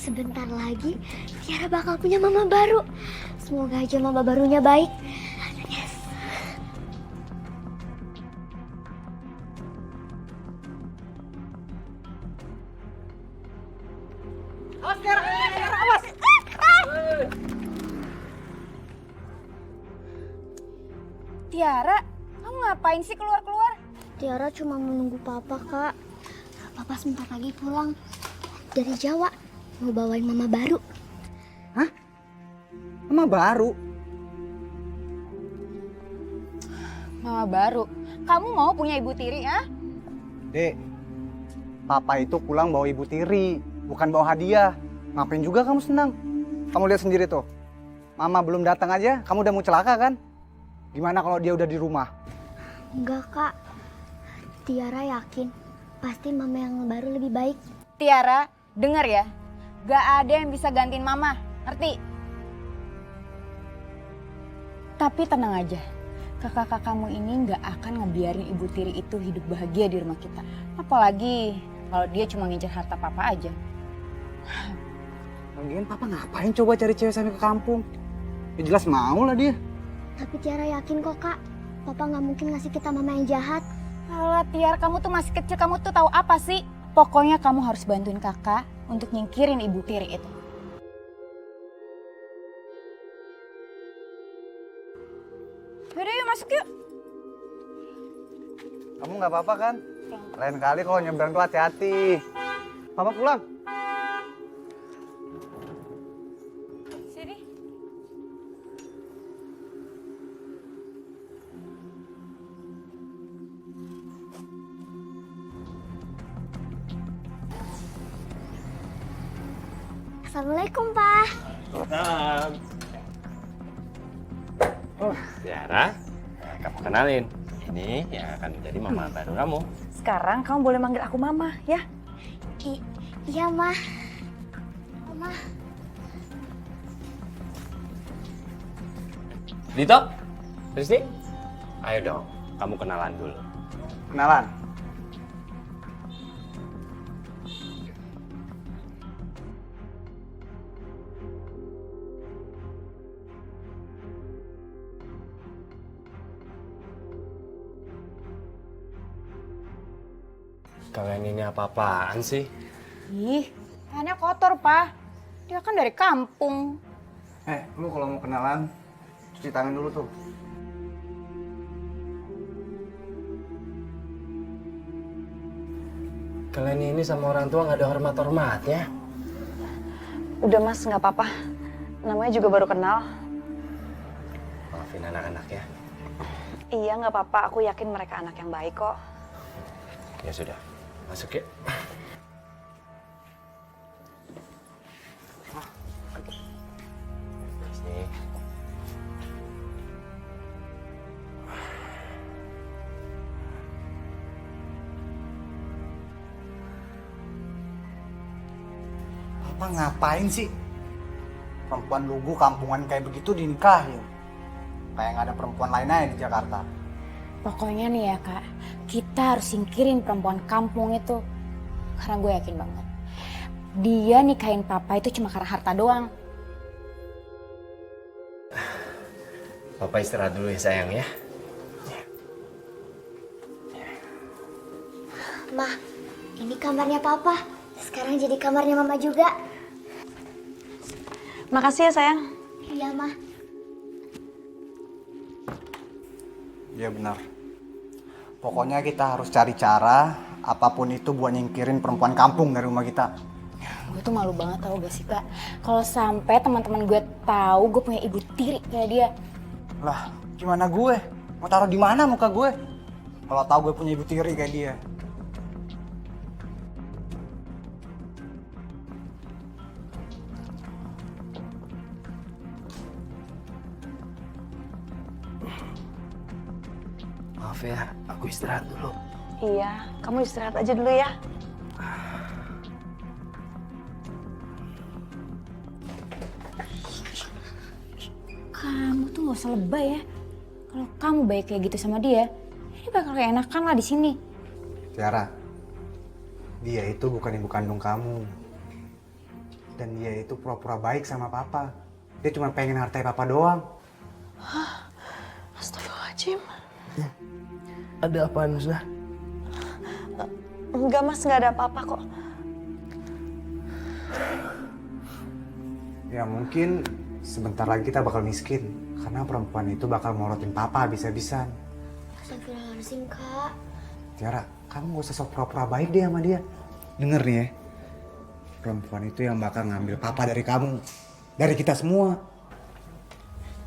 Sebentar lagi Tiara bakal punya mama baru. Semoga aja mama barunya baik. Yes. Awas Tiara, awas. Tiara, kamu ngapain sih keluar-keluar? Tiara cuma menunggu papa, Kak. Papa sebentar lagi pulang dari Jawa. Mau bawain mama baru. Hah? Mama baru? Mama baru? Kamu mau punya ibu tiri, ya? Dek, papa itu pulang bawa ibu tiri, bukan bawa hadiah. Ngapain juga kamu senang? Kamu lihat sendiri tuh. Mama belum datang aja, kamu udah mau celaka kan? Gimana kalau dia udah di rumah? Enggak, Kak. Tiara yakin pasti mama yang baru lebih baik. Tiara, dengar ya. Gak ada yang bisa gantiin mama, ngerti? Tapi tenang aja. Kakak-kakakmu ini gak akan ngebiarin ibu tiri itu hidup bahagia di rumah kita. Apalagi kalau dia cuma ngincer harta papa aja. Lagian papa ngapain coba cari cewek sampai ke kampung? Ya jelas mau lah dia. Tapi Tiara yakin kok, Kak. Papa nggak mungkin ngasih kita mama yang jahat. Alah Tiara, kamu tuh masih kecil, kamu tuh tahu apa sih? Pokoknya kamu harus bantuin kakak untuk nyingkirin ibu tiri itu. Yaudah yuk masuk yuk. Kamu nggak apa-apa kan? Lain kali kalau nyebrang tuh hati-hati. Mama pulang. Sini. Assalamualaikum, Pak. Salam. Oh, Tiara, kamu kenalin. Ini yang akan menjadi mama baru kamu. Sekarang kamu boleh manggil aku mama ya. Iya, Ma. Mama. Dito, Rizky, ayo dong, kamu kenalan dulu. Kenalan. Kalian ini apa-apaan sih? Ih, tangannya kotor, Pak. Dia kan dari kampung. Lu kalau mau kenalan, cuci tangan dulu tuh. Kalian ini sama orang tua nggak ada hormat-hormatnya. Udah mas, nggak apa-apa. Namanya juga baru kenal. Maafin anak-anak ya. Iya nggak apa-apa, aku yakin mereka anak yang baik kok. Ya sudah, masuk ya. Sini. Papa ngapain sih? Perempuan lugu kampungan kayak begitu dinikahin. Kayak nggak ada perempuan lain aja di Jakarta. Pokoknya nih ya, Kak. Kita harus singkirin perempuan kampung itu. Karena gue yakin banget. Dia nikahin papa itu cuma karena harta doang. Papa istirahat dulu ya sayang ya. Ma, ini kamarnya Papa. Sekarang jadi kamarnya Mama juga. Makasih ya sayang. Iya, Ma. Iya benar. Pokoknya kita harus cari cara apapun itu buat nyingkirin perempuan kampung dari rumah kita. Gue tuh malu banget tau gak sih, Kak. Kalau sampai teman-teman gue tahu gue punya ibu tiri kayak dia. Lah, gimana gue? Mau taruh di mana muka gue? Kalau tahu gue punya ibu tiri kayak dia. Maaf ya, aku istirahat dulu. Iya, kamu istirahat aja dulu ya. Kamu tuh gak usah lebay ya. Kalau kamu baik kayak gitu sama dia, ini bakal keenakan lah di sini. Tiara, dia itu bukan ibu kandung kamu. Dan dia itu pura-pura baik sama papa. Dia cuma pengen hartai papa doang. Astagfirullahaladzim. Ada apaan, Husna? Enggak mas, nggak ada apa-apa kok. Ya mungkin sebentar lagi kita bakal miskin. Karena perempuan itu bakal morotin papa habis-habisan. Astagfirullahaladzim, Kak. Tiara, kamu gak usah sok pura-pura baik deh sama dia. Denger nih ya. Perempuan itu yang bakal ngambil papa dari kamu. Dari kita semua.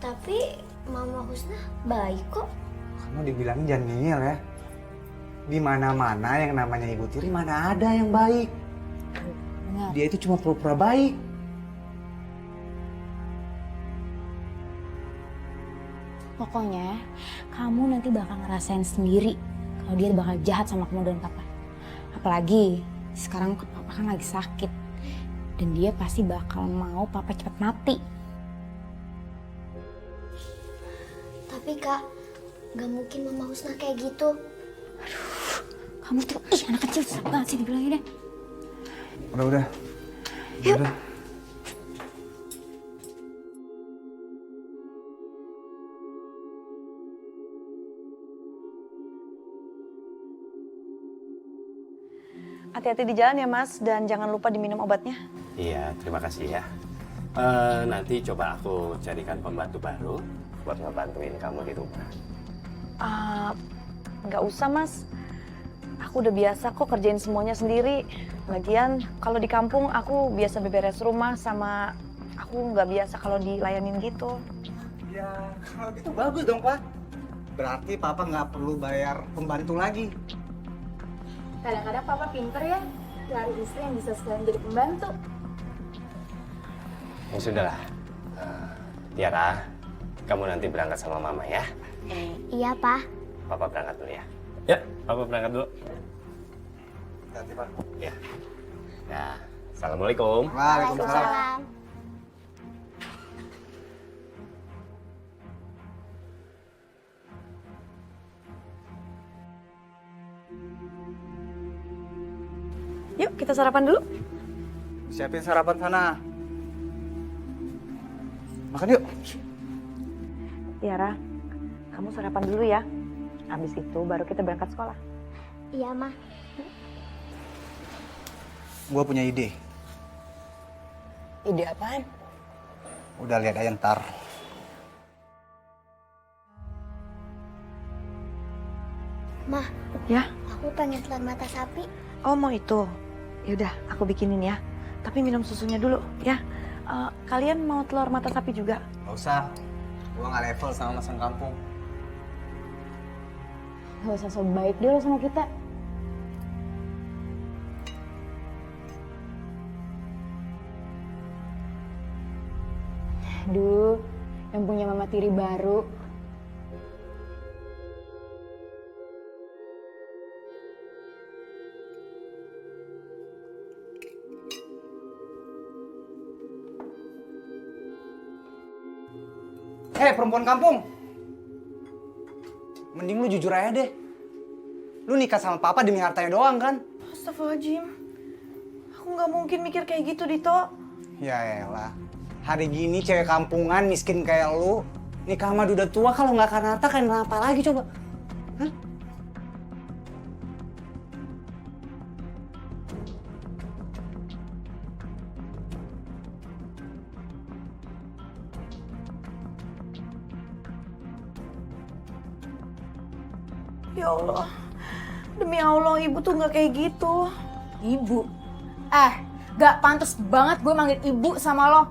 Tapi Mama Husna baik kok. Kamu dibilangin jangan ngeyel ya. Di mana-mana yang namanya Ibu Tiri mana ada yang baik. Benar. Dia itu cuma pura-pura baik. Pokoknya kamu nanti bakal ngerasain sendiri kalau dia bakal jahat sama kamu dan papa. Apalagi sekarang papa kan lagi sakit. Dan dia pasti bakal mau papa cepat mati. Tapi Kak, gak mungkin Mama Husna kayak gitu. Kamu tuh, anak kecil susah banget sih dibilangin deh. Udah. Yuk. Udah. Hati-hati di jalan ya mas, dan jangan lupa diminum obatnya. Iya, terima kasih ya. Nanti coba aku carikan pembantu baru buat ngebantuin kamu di rumah. Nggak usah mas, aku udah biasa kok kerjain semuanya sendiri. Lagian kalau di kampung aku biasa beberes rumah, sama aku nggak biasa kalau dilayanin gitu. Ya, kalau gitu bagus dong, Pak. Berarti Papa nggak perlu bayar pembantu lagi. Kadang-kadang papa pinter ya, cari istri yang bisa sekalian jadi pembantu. Ya sudahlah. Tiara, kamu nanti berangkat sama mama ya. Iya, Pak. Papa berangkat dulu ya. Ya, papa berangkat dulu. Hati, Pak. Ya. Ya, assalamualaikum. Waalaikumsalam. Yuk kita sarapan dulu. Siapin sarapan sana. Makan yuk. Tiara, kamu sarapan dulu ya. Habis itu baru kita berangkat sekolah. Iya, Ma. Gua punya ide. Ide apaan? Udah lihat aja ntar. Ma, Ya? aku pengen telur mata sapi. Oh mau itu? Yaudah, aku bikinin ya. Tapi minum susunya dulu ya. Kalian mau telur mata sapi juga? Gak usah. Gua nggak level sama masan kampung. Gak usah so baik deh lo sama kita. Aduh, yang punya mama tiri baru. Perempuan kampung. Mending lu jujur aja deh. Lu nikah sama papa demi hartanya doang kan? Astagfirullahaladzim. Aku nggak mungkin mikir kayak gitu, Dito. Ya elah. Hari gini cewek kampungan miskin kayak lu nikah sama duda tua, kalau nggak karena harta kan apa lagi coba? Hah? Ya Allah. Demi Allah, ibu tuh nggak kayak gitu. Ibu? Gak pantas banget gue manggil ibu sama lo.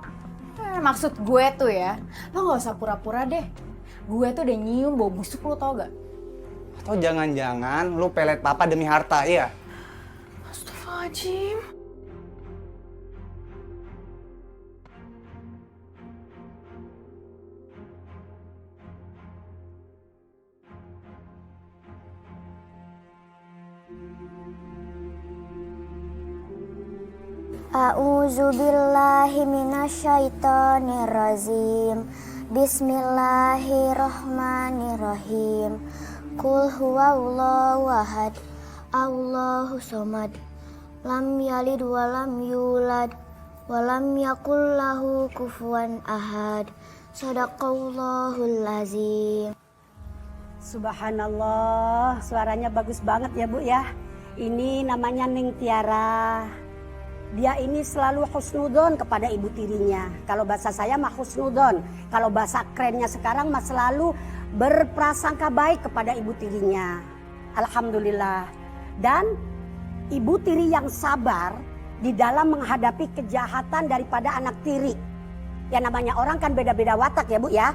Maksud gue tuh ya, lo gak usah pura-pura deh. Gue tuh udah nyium bau busuk, lo tau gak? Atau jangan-jangan lu pelet papa demi harta, iya? Astagfirullahaladzim. A'udzu billahi minasyaitonir rajim. Bismillahirrahmanirrahim. Qul huwallahu ahad. Allahu somad. Lam yalid wa lam yulad Walam yakul lahu kufuwan ahad. Shadaqallahul azim. Subhanallah, suaranya bagus banget ya Bu ya. Ini namanya Ning Tiara. Dia ini selalu husnudon kepada ibu tirinya. Kalau bahasa saya mah husnudon. Kalau bahasa kerennya sekarang mah selalu berprasangka baik kepada ibu tirinya. Alhamdulillah. Dan ibu tiri yang sabar di dalam menghadapi kejahatan daripada anak tiri. Ya namanya orang kan beda-beda watak ya Bu ya.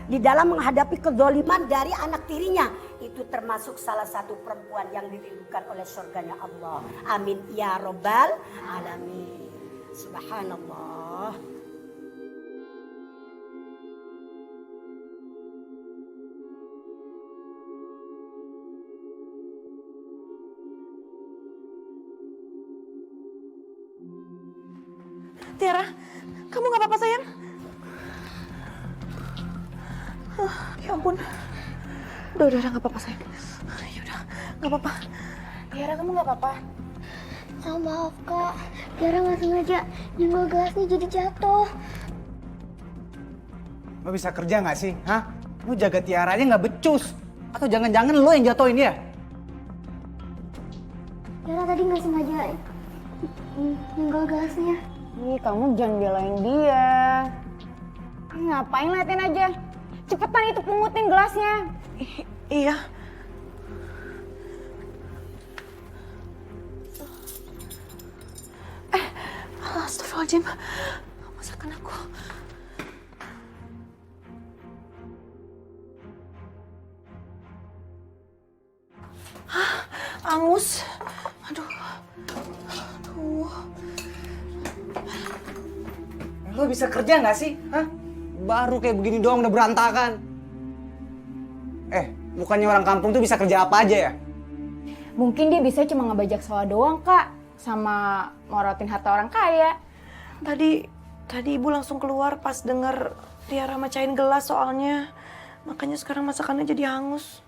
Di dalam menghadapi kezaliman dari anak tirinya. Itu termasuk salah satu perempuan yang dirindukan oleh surganya Allah. Amin ya robbal alamin. Subhanallah. Tiara, kamu gak apa-apa sayang? Ya ampun. Udah gak apa-apa sayang. Yaudah, gak apa-apa. Tiara, kamu gak apa-apa? Oh, maaf kak, Tiara nggak sengaja nyenggol gelasnya jadi jatuh. Lo bisa kerja nggak sih? Hah? Lo jaga Tiara aja nggak becus? Atau jangan-jangan lo yang jatuhin dia? Tiara tadi nggak sengaja nyenggol gelasnya. Ih, kamu jangan belain dia. Ngapain liatin aja? Cepetan itu pungutin gelasnya. Iya. Astagfirullahaladzim. Masakan aku. Angus. Aduh. Lo bisa kerja nggak sih? Hah? Baru kayak begini doang udah berantakan. Bukannya orang kampung tuh bisa kerja apa aja ya? Mungkin dia bisa cuma ngebajak sawah doang, Kak. Sama morotin harta orang kaya. Tadi ibu langsung keluar pas denger Tiara mecahin gelas soalnya. Makanya sekarang masakannya jadi hangus.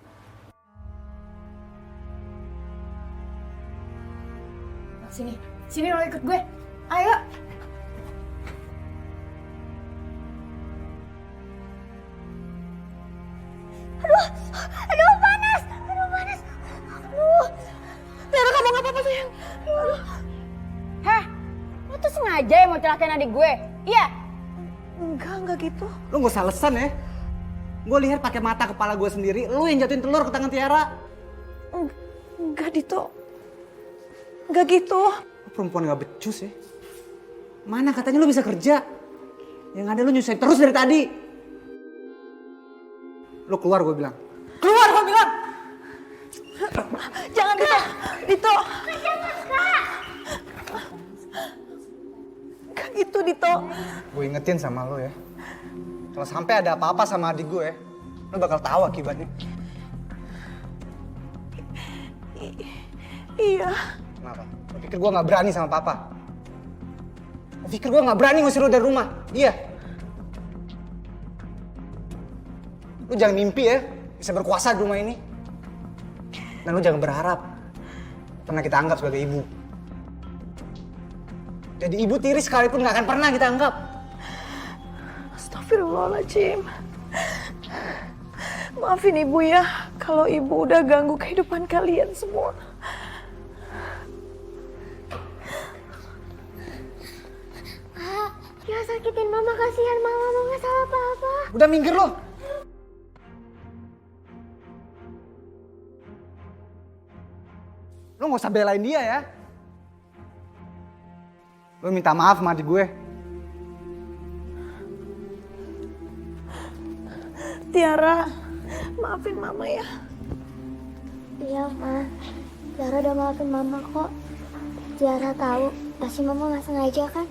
Sini lo ikut gue. Ayo. Aduh panas. Tiara, kamu gak apa-apa sayang? Heh, lo tuh sengaja ya mau celakain adik gue? Iya? Enggak gitu. Lo nggak usah alasan ya. Gue lihat pakai mata kepala gue sendiri, lo yang jatuhin telur ke tangan Tiara. Enggak, Dito. Enggak gitu. Lo perempuan nggak becus ya. Mana katanya lo bisa kerja? Yang ada lo nyusahin terus dari tadi. Lo keluar gue bilang. Keluar gue bilang! Jangan, Dito. Dito. Enggak gitu, Dito. Gue ingetin sama lo ya. Kalau sampai ada apa-apa sama adik gue, lo bakal tahu akibatnya. Iya. Kenapa? Lo pikir gue gak berani sama papa? Lo pikir gue gak berani ngusir lo dari rumah? Iya. Lo jangan mimpi ya, bisa berkuasa di rumah ini. Dan lo jangan berharap pernah kita anggap sebagai ibu. Jadi ibu tiri sekalipun gak akan pernah kita anggap. Astagfirullahaladzim. Maafin ibu ya, kalau ibu udah ganggu kehidupan kalian semua. Kak, jangan sakitin mama, kasihan mama nggak salah apa-apa. Udah minggir lo. Lo gak usah belain dia ya. Lo minta maaf sama adik gue. Tiara, maafin mama ya. Iya, Ma. Tiara udah maafin mama kok. Tiara tahu, pasti mama nggak sengaja kan?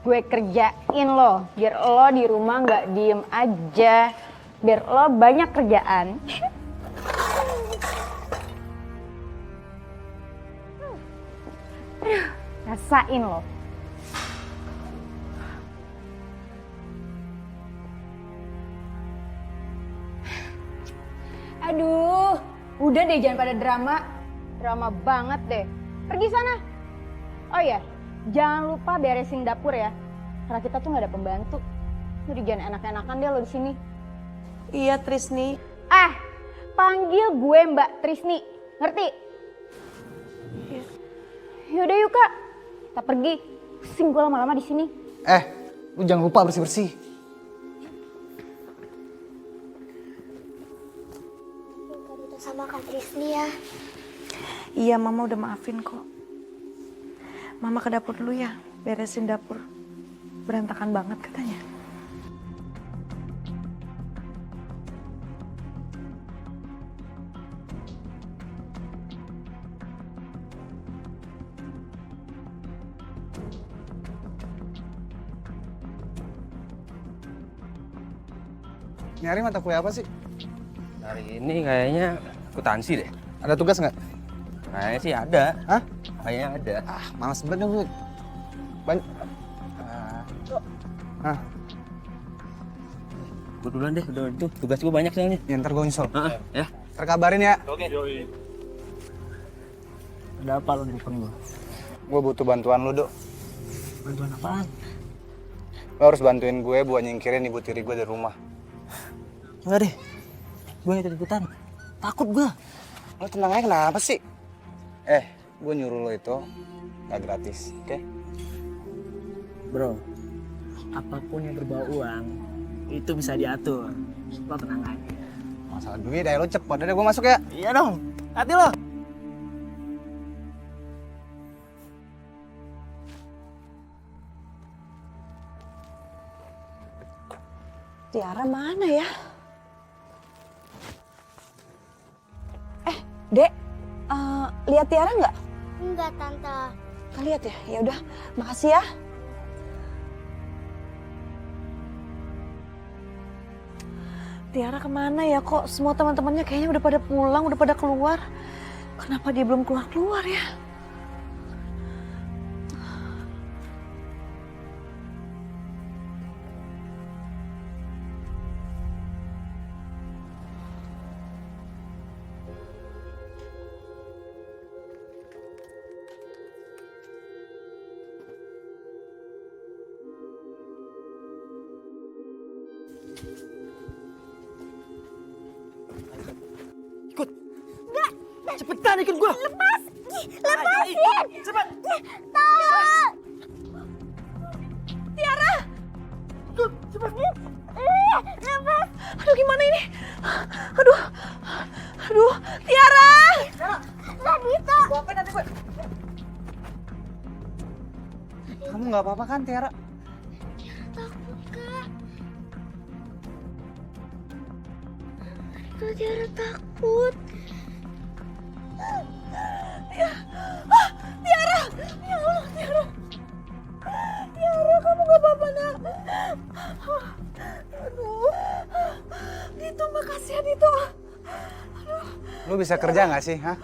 Gue kerjain lo, biar lo di rumah nggak diem aja. Biar lo banyak kerjaan. Rasain lo. Aduh, udah deh jangan pada drama. Drama banget deh. Pergi sana. Oh iya, jangan lupa beresin dapur ya. Karena kita tuh nggak ada pembantu. Jadi jangan enak-enakan deh lo di sini. Iya Trisni. Panggil gue Mbak Trisni. Ngerti? Iya. Yaudah yuk Kak. Kita pergi. Pusing gue lama-lama di sini. Lu jangan lupa bersih-bersih. Minta minta sama Kak Trisni ya. Iya, Mama udah maafin kok. Mama ke dapur dulu ya, beresin dapur. Berantakan banget katanya. Nyari mata kuliah apa sih? Hari ini kayaknya akuntansi deh. Ada tugas nggak? Kayaknya sih ada. Hah? Kayaknya ada. Malas banget dong gue. Gue duluan deh, udah itu tugas gue banyak soalnya. Ya, ntar gue nyusul. Ya. Terkabarin ya. Oke. Ada apa lo nelfon gue? Gue butuh bantuan lu, Dok. Bantuan apaan? Lo harus bantuin gue buat nyingkirin ibu tiri gue dari rumah. Enggak deh. Gue ikut-ikutan. Takut gue. Lo tenang aja, kenapa sih? Gue nyuruh lo itu gak gratis, oke? Bro, apapun yang berbau uang, itu bisa diatur. Lo tenang aja. Masalah duit, lo cepet. Udah gue masuk ya. Iya dong, hati lo. Tiara mana ya? Dek, lihat Tiara nggak? Enggak, Tante. Nggak lihat ya? Ya udah, makasih ya. Tiara kemana ya? Kok semua teman-temannya kayaknya udah pada pulang, udah pada keluar. Kenapa dia belum keluar-keluar ya? Ikut. Enggak. Cepetan ikut gue. Lepasin! Cepat. Tolong! Tiara! Cepat. Lepas! Aduh gimana ini? Aduh, Tiara! Gak bisa! Kamu gak apa-apa kan, Tiara? Takut, Kak. Kak Tiara takut. Tiara! Ya Allah, Tiara! Tiara, kamu gak apa-apa, nak? Aduh, Dito, makasih ya, Dito. Lu bisa kerja gak sih, hah?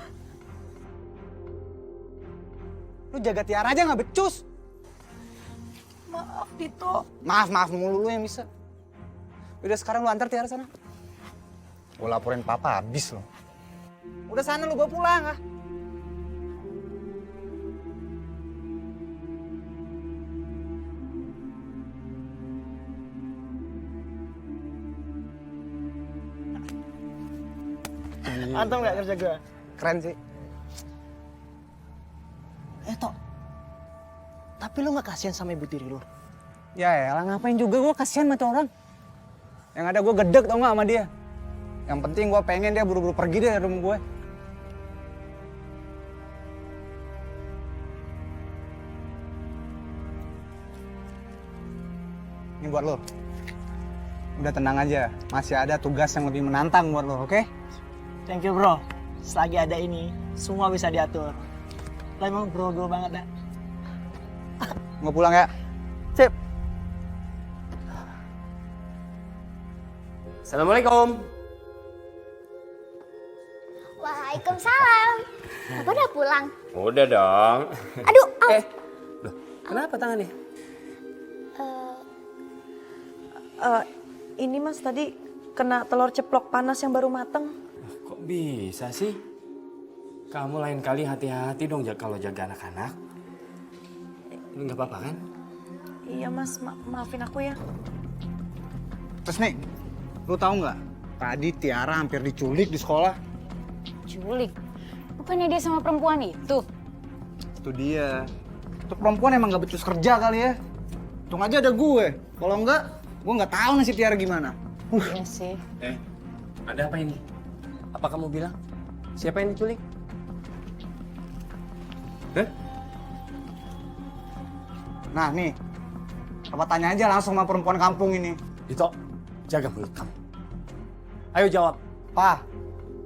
Lu jaga Tiara aja gak becus? Maaf, Dito. Maaf mulu lu yang bisa. Udah sekarang lu antar Tiara sana. Gue laporin papa habis lo. Udah sana lu bawa pulang ah. Mantap nggak kerja gue? Keren sih. Tok. Tapi lo nggak kasihan sama ibu tiri lo? Ya elah ngapain juga gue kasihan sama tuh orang. Yang ada gue gedek tau gak sama dia. Yang penting gue pengen dia buru-buru pergi deh dari rumah gue. Ini buat lo. Udah tenang aja, masih ada tugas yang lebih menantang buat lo, oke? Thank you bro. Selagi ada ini, semua bisa diatur. Lo emang bro banget dah. Gue pulang ya. Sip. Assalamualaikum. Waalaikumsalam. Papa udah pulang? Udah dong. Aduh, Loh, kenapa tangannya? Ini mas tadi kena telur ceplok panas yang baru mateng. Kok bisa sih? Kamu lain kali hati-hati dong kalau jaga anak-anak. Lu nggak apa-apa kan? Iya mas, maafin aku ya. Terus nih, lu tahu nggak? Tadi Tiara hampir diculik di sekolah. Culik. Bukannya dia sama perempuan itu? Itu dia. Itu perempuan emang nggak becus kerja kali ya. Untung aja ada gue. Kalau enggak, gue nggak tahu nasib Tiara gimana. Iya sih. Ada apa ini? Apa kamu bilang? Siapa yang diculik? Nah nih, Papa tanya aja langsung sama perempuan kampung ini. Dito, jaga mulut kamu. Ayo jawab. Pa,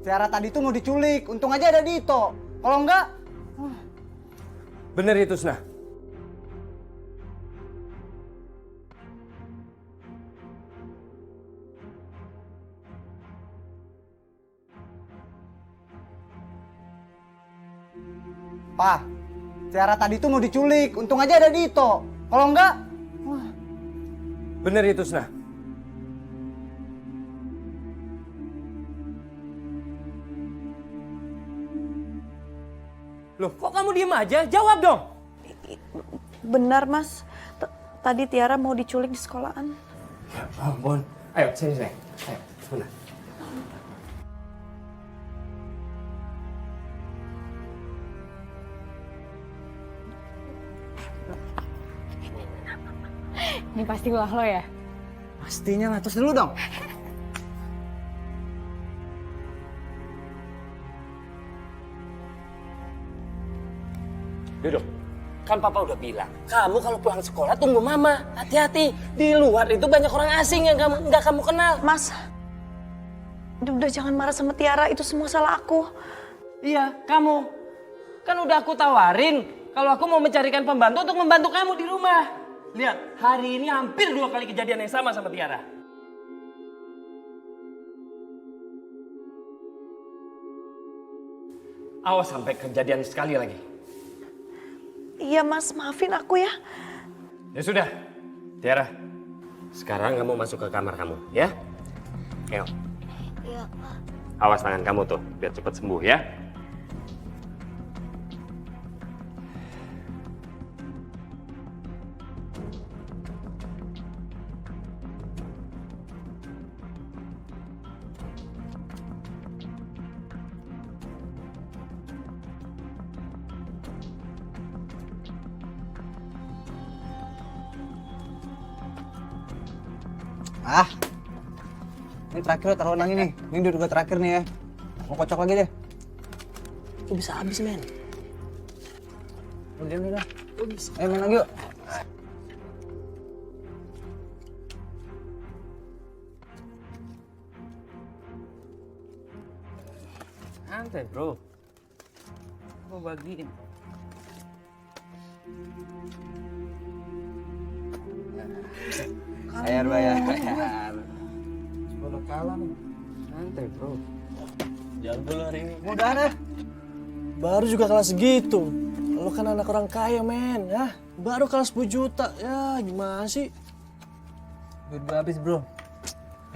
Tiara tadi tuh mau diculik. Untung aja ada Dito. Kalau enggak, Bener itu, Sna. Pa, Tiara tadi tuh mau diculik. Untung aja ada Dito. Kalau enggak, Bener itu, Sna. Loh, kok kamu diem aja? Jawab dong! Benar mas, tadi Tiara mau diculik di sekolahan. Ya ampun. Ayo, sini. Ayo, sebentar. Ini pasti ulah lo ya? pastinya lah. Terus dulu dong. Duduk. Kan Papa udah bilang, kamu kalau pulang sekolah tunggu Mama. Hati-hati. Di luar itu banyak orang asing yang nggak kamu kenal. Mas, udah jangan marah sama Tiara, itu semua salah aku. Iya, kamu. Kan udah aku tawarin kalau aku mau mencarikan pembantu untuk membantu kamu di rumah. Lihat, hari ini hampir 2 kali kejadian yang sama Tiara. Awas sampai kejadian sekali lagi. Iya mas, maafin aku ya. Ya sudah, Tiara. Sekarang kamu masuk ke kamar kamu, ya? Ayo. Iya, Pak. Awas tangan kamu tuh, biar cepat sembuh ya. Ah, ini terakhir taruhan lagi nih. Ini duduk gue terakhir nih ya. Mau kocok lagi deh. Kok bisa habis, men? Udah. Ayo main lagi yuk. Santai bro. Aku bagiin. Bayar. Udah kalah nih. Santai bro. Jago lo hari ini. Udah deh. Baru juga kalah segitu. Lo kan anak orang kaya, men. Ya, baru kalah 10 juta. Ya, gimana sih? Duit gue habis bro.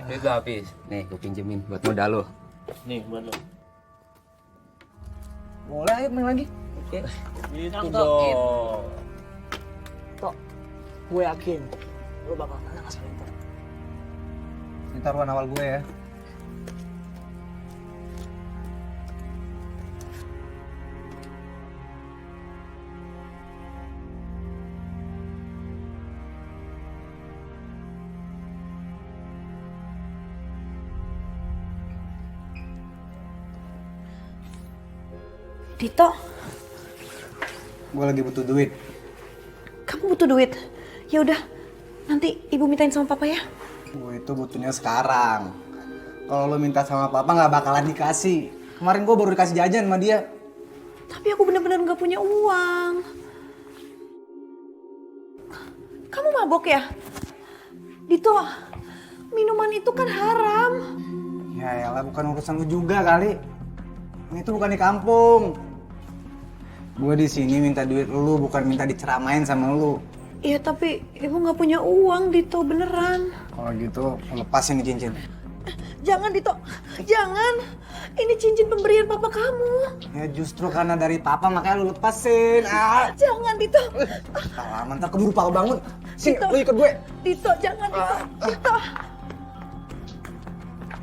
Duit gue habis. Nih gue pinjemin buat modal lo. Nih, buat lo. Boleh ayo main lagi. Oke. Gitu dong. Tok, gue yakin lo bakal menang asal itu. Ini taruhan awal gue ya. Dito, Gue lagi butuh duit. kamu butuh duit? Ya udah, nanti ibu mintain sama papa ya. Gue itu butuhnya sekarang. Kalau lo minta sama papa nggak bakalan dikasih. Kemarin gue baru dikasih jajan sama dia. Tapi aku benar-benar nggak punya uang. Kamu mabok ya? Dito, minuman itu kan haram. Ya elah, bukan urusan lu juga kali. Ini tuh bukan di kampung. Gue di sini minta duit lu, bukan minta diceramain sama lu. Iya tapi ibu nggak punya uang, Dito, beneran. Kalau gitu, lepasin nih cincin. Jangan Dito, jangan. Ini cincin pemberian papa kamu. Ya justru karena dari papa makanya lu lepasin. Jangan Dito. Salah, ntar keburu papa bangun. Sini, Dito. lu ikut gue. Dito, jangan Dito. Dito.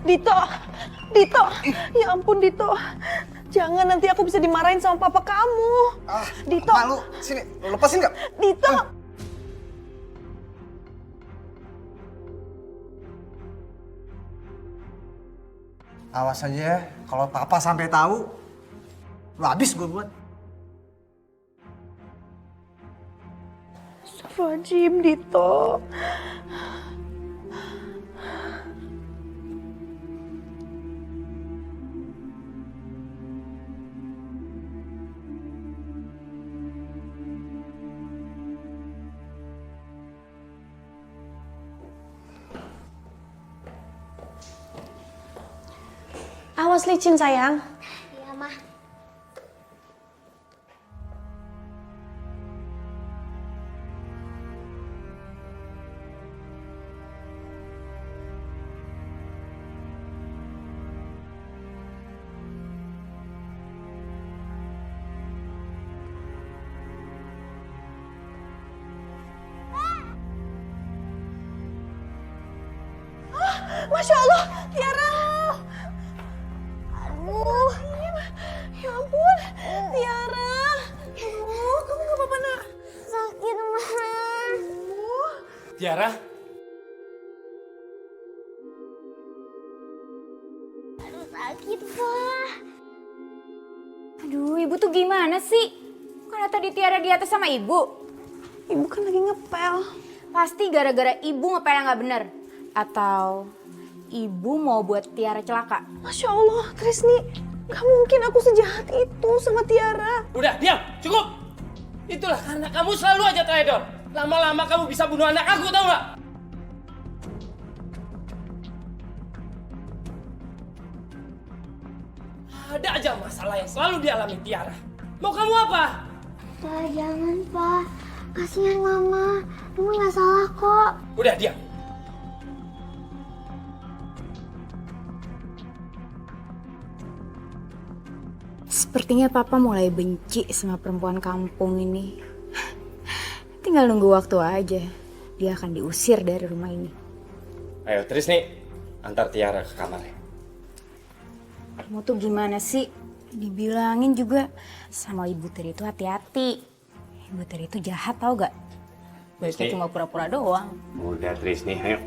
Dito. Dito. Ya ampun Dito. Jangan, nanti aku bisa dimarahin sama papa kamu. Dito. Malu, sini, lu lepasin nggak? Dito. Awas aja ya, kalau papa sampai tahu, lu habis gue buat. Astagfirullahaladzim, Dito. Awas licin sayang. Iya, Mah. Masya Allah, Tiara. Aduh, ya ampun, Tiara. Aduh, kamu gak apa-apa nak? Sakit, Mah. Tiara, Aduh, sakit, Pak. Aduh, ibu tuh gimana sih? Karena tadi Tiara di atas sama ibu. Ibu kan lagi ngepel. Pasti gara-gara ibu ngepel yang nggak bener. Atau ibu mau buat Tiara celaka. Masya Allah, Trisni. Gak mungkin aku sejahat itu sama Tiara. udah diam, cukup. Itulah karena kamu selalu aja teledor. Lama-lama kamu bisa bunuh anak aku, tau nggak? Ada aja masalah yang selalu dialami Tiara. Mau kamu apa? Pak, jangan, Pak. Kasihan Mama. Mama nggak salah kok. Udah diam. Sepertinya papa mulai benci sama perempuan kampung ini. Tinggal nunggu waktu aja. Dia akan diusir dari rumah ini. Ayo Trisni, antar Tiara ke kamarnya. Kamu tuh gimana sih? Dibilangin juga sama Ibu Tiri itu hati-hati. Ibu Tiri itu jahat tau gak? Baiknya cuma pura-pura doang. Udah Trisni, ayo.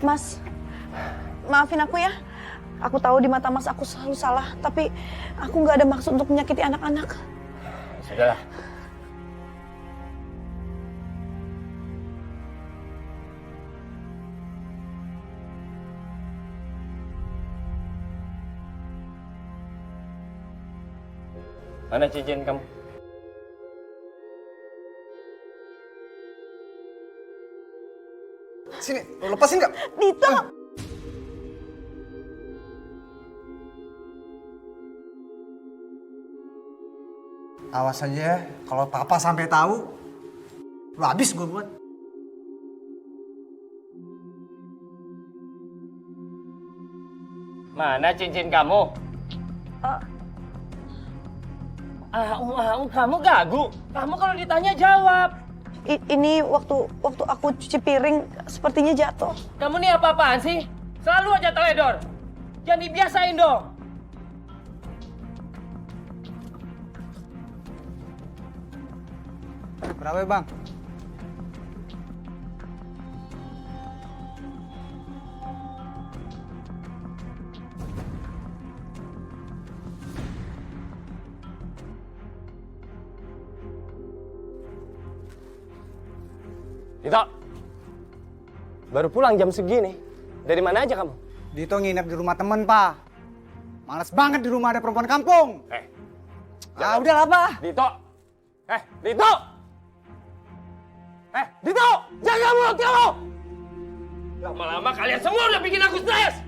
Mas, maafin aku ya. Aku tahu di mata Mas aku selalu salah, tapi aku nggak ada maksud untuk menyakiti anak-anak. Sudahlah. Mana cincin kamu? Sini, lu lepasin nggak? Dito! Awas aja ya, kalau papa sampai tahu, lu habis gue buat. Mana cincin kamu? Kamu gagu. Kamu kalau ditanya jawab. Ini waktu aku cuci piring sepertinya jatuh. Kamu nih apa-apaan sih? Selalu aja teledor. Jangan dibiasain dong. Berapa ya, Bang? Dito. Baru pulang jam segini. Dari mana aja kamu? Dito nginep di rumah temen, Pak. Males banget di rumah ada perempuan kampung. Ah, udahlah, Pak. Dito! Dito! Dito! Jaga mulut kamu! Lama-lama kalian semua udah bikin aku stres!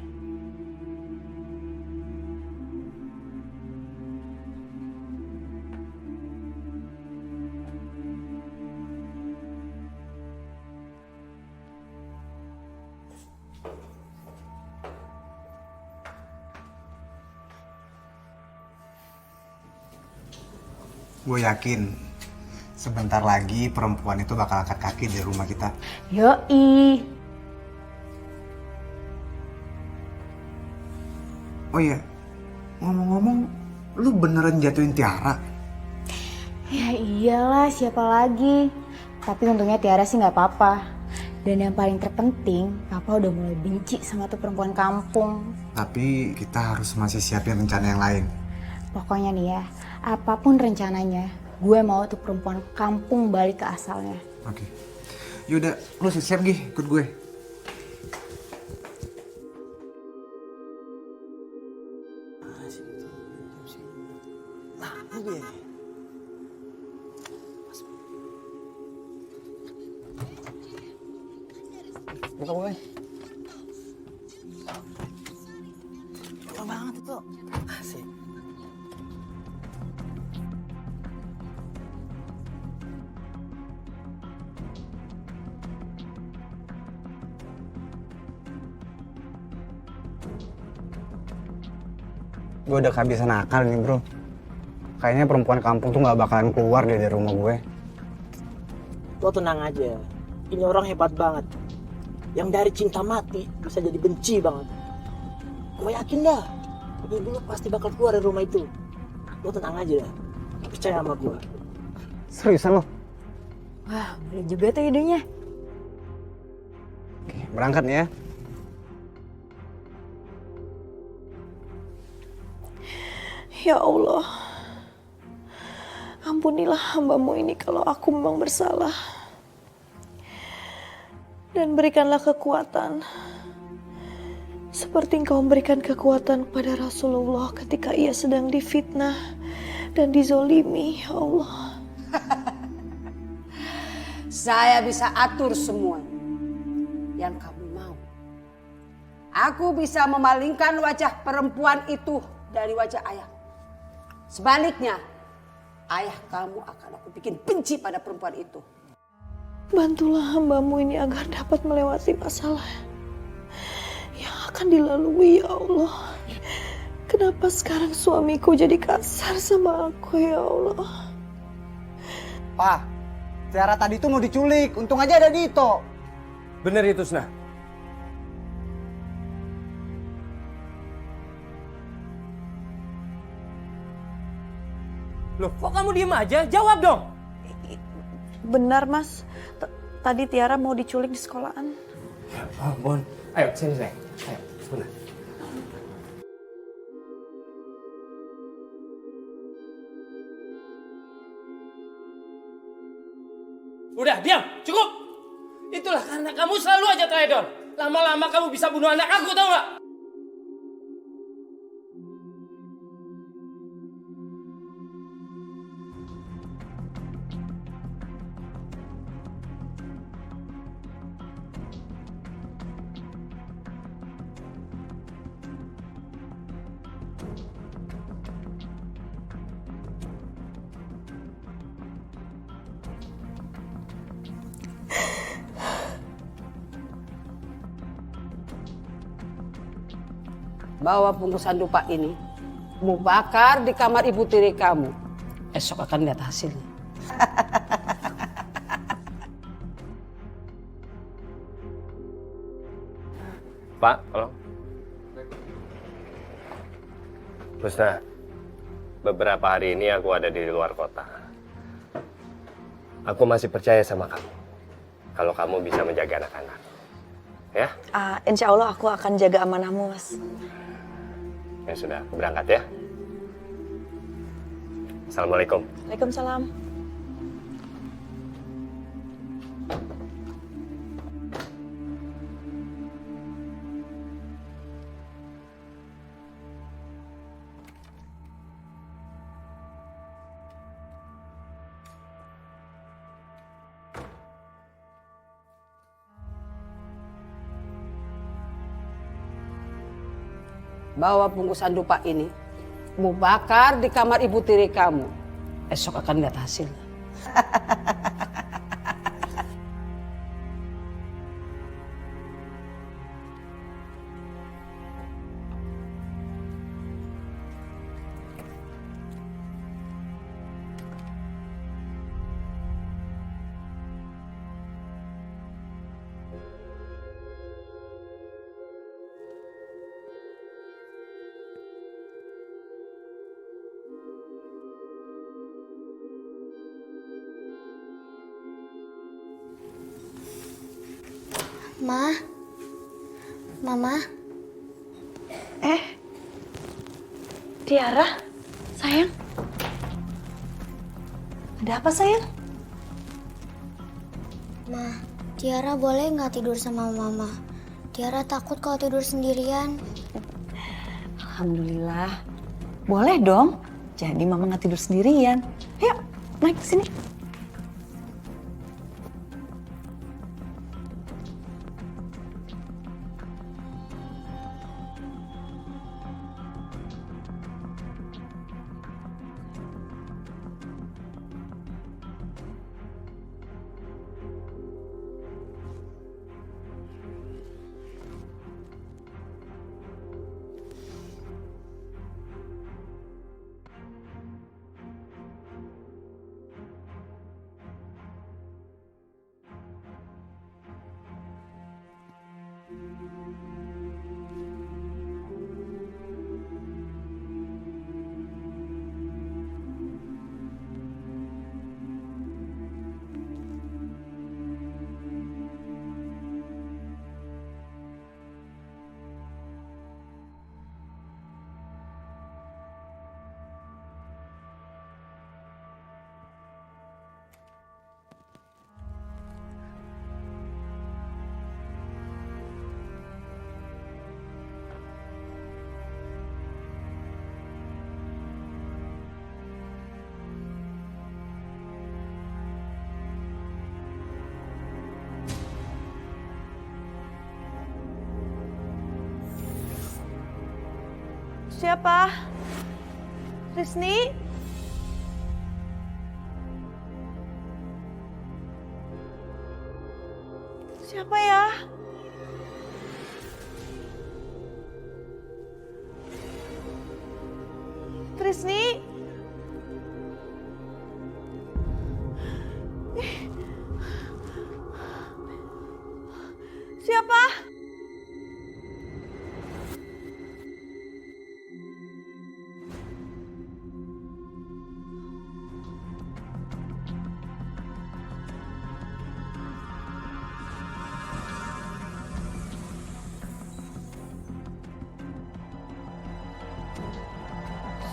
Gue yakin sebentar lagi perempuan itu bakal angkat kaki dari rumah kita. Yoi. Oh iya, ngomong-ngomong, lu beneran jatuhin Tiara? Ya iyalah, siapa lagi. Tapi untungnya Tiara sih nggak apa-apa. Dan yang paling terpenting, Papa udah mulai benci sama tuh perempuan kampung. Tapi kita harus masih siapin rencana yang lain. Pokoknya nih ya, apapun rencananya, gue mau tuh perempuan kampung balik ke asalnya. Oke. Yaudah, lu siap-siap Gi, ikut gue. Buka gue. Lama banget itu. Asik. Gue udah kehabisan akal nih bro. Kayaknya perempuan kampung tuh gak bakalan keluar deh dari rumah gue. Lo tenang aja. Ini orang hebat banget. Yang dari cinta mati bisa jadi benci banget. Gue yakin dah. Dulu pasti bakal keluar dari rumah itu. Lo tenang aja dah. Percaya sama gue. Seriusan lo? Wah, boleh juga tuh idenya. Oke, berangkat nih ya. Ya Allah, ampunilah hamba-Mu ini kalau aku memang bersalah. Dan berikanlah kekuatan, seperti Engkau memberikan kekuatan kepada Rasulullah ketika ia sedang difitnah dan dizolimi, ya Allah. Saya bisa atur semua yang kamu mau. Aku bisa memalingkan wajah perempuan itu dari wajah ayah. Sebaliknya, ayah kamu akan aku bikin benci pada perempuan itu. Bantulah hamba-Mu ini agar dapat melewati masalah yang akan dilalui, ya Allah. Kenapa sekarang suamiku jadi kasar sama aku, ya Allah? Pak, Tiara tadi tuh mau diculik. Untung aja ada Dito. Bener itu, Sna. Loh, kok kamu diem aja? Jawab dong! Benar, Mas. Tadi Tiara mau diculik di sekolahan. Oh, Bon. Ayo, sini, sayang. Ayo, sebentar. Udah, diam! Cukup! Itulah karena kamu selalu aja teledor. Lama-lama kamu bisa bunuh anak aku, tau gak? Bawa bungkusan dupa ini, kamu bakar di kamar ibu tiri kamu. Esok akan lihat hasilnya. Pak, tolong. Husna, beberapa hari ini aku ada di luar kota. Aku masih percaya sama kamu. Kalau kamu bisa menjaga anak-anak. Ya? Insya Allah aku akan jaga amanahmu, Mas. Ya sudah, aku berangkat ya. Assalamualaikum. Waalaikumsalam. bawa bungkusan dupa ini, kamu bakar di kamar ibu tiri kamu. Esok akan lihat hasil. Ma, Mama, Tiara, sayang. Ada apa sayang? Ma, Tiara boleh nggak tidur sama Mama? Tiara takut kalau tidur sendirian. Alhamdulillah. Boleh dong. Jadi mama nggak tidur sendirian. Ayo, naik ke sini. Siapa? Rizny? Siapa ya? Rizny? Siapa?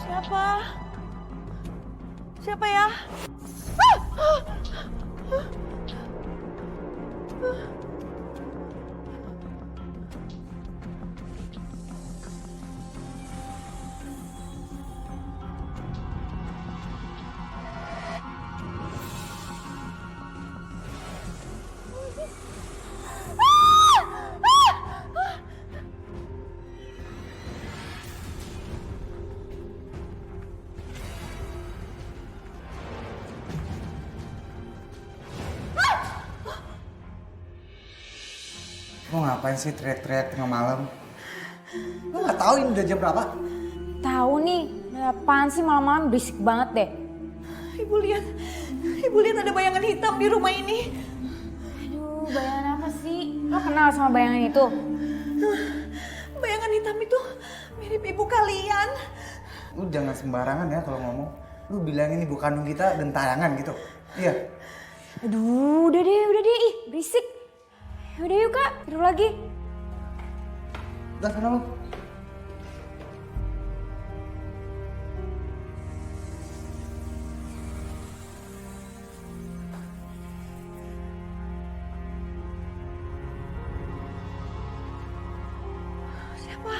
Siapa? Siapa ya? Lo ngapain sih teriak-teriak tengah malam? Lo nggak tahu ini udah jam berapa? Tahu nih, ada apaan sih malam-malam berisik banget deh. Ibu lihat ada bayangan hitam di rumah ini. Aduh, bayangan apa sih? Lo kenal sama bayangan itu? Bayangan hitam itu mirip ibu kalian. Lu jangan sembarangan ya kalau ngomong. Lu bilangin ibu kandung kita dan tayangan gitu. Iya. Aduh, udah deh, ih berisik. Udah yuk kak, tidur lagi. Udah sana lu. Siapa?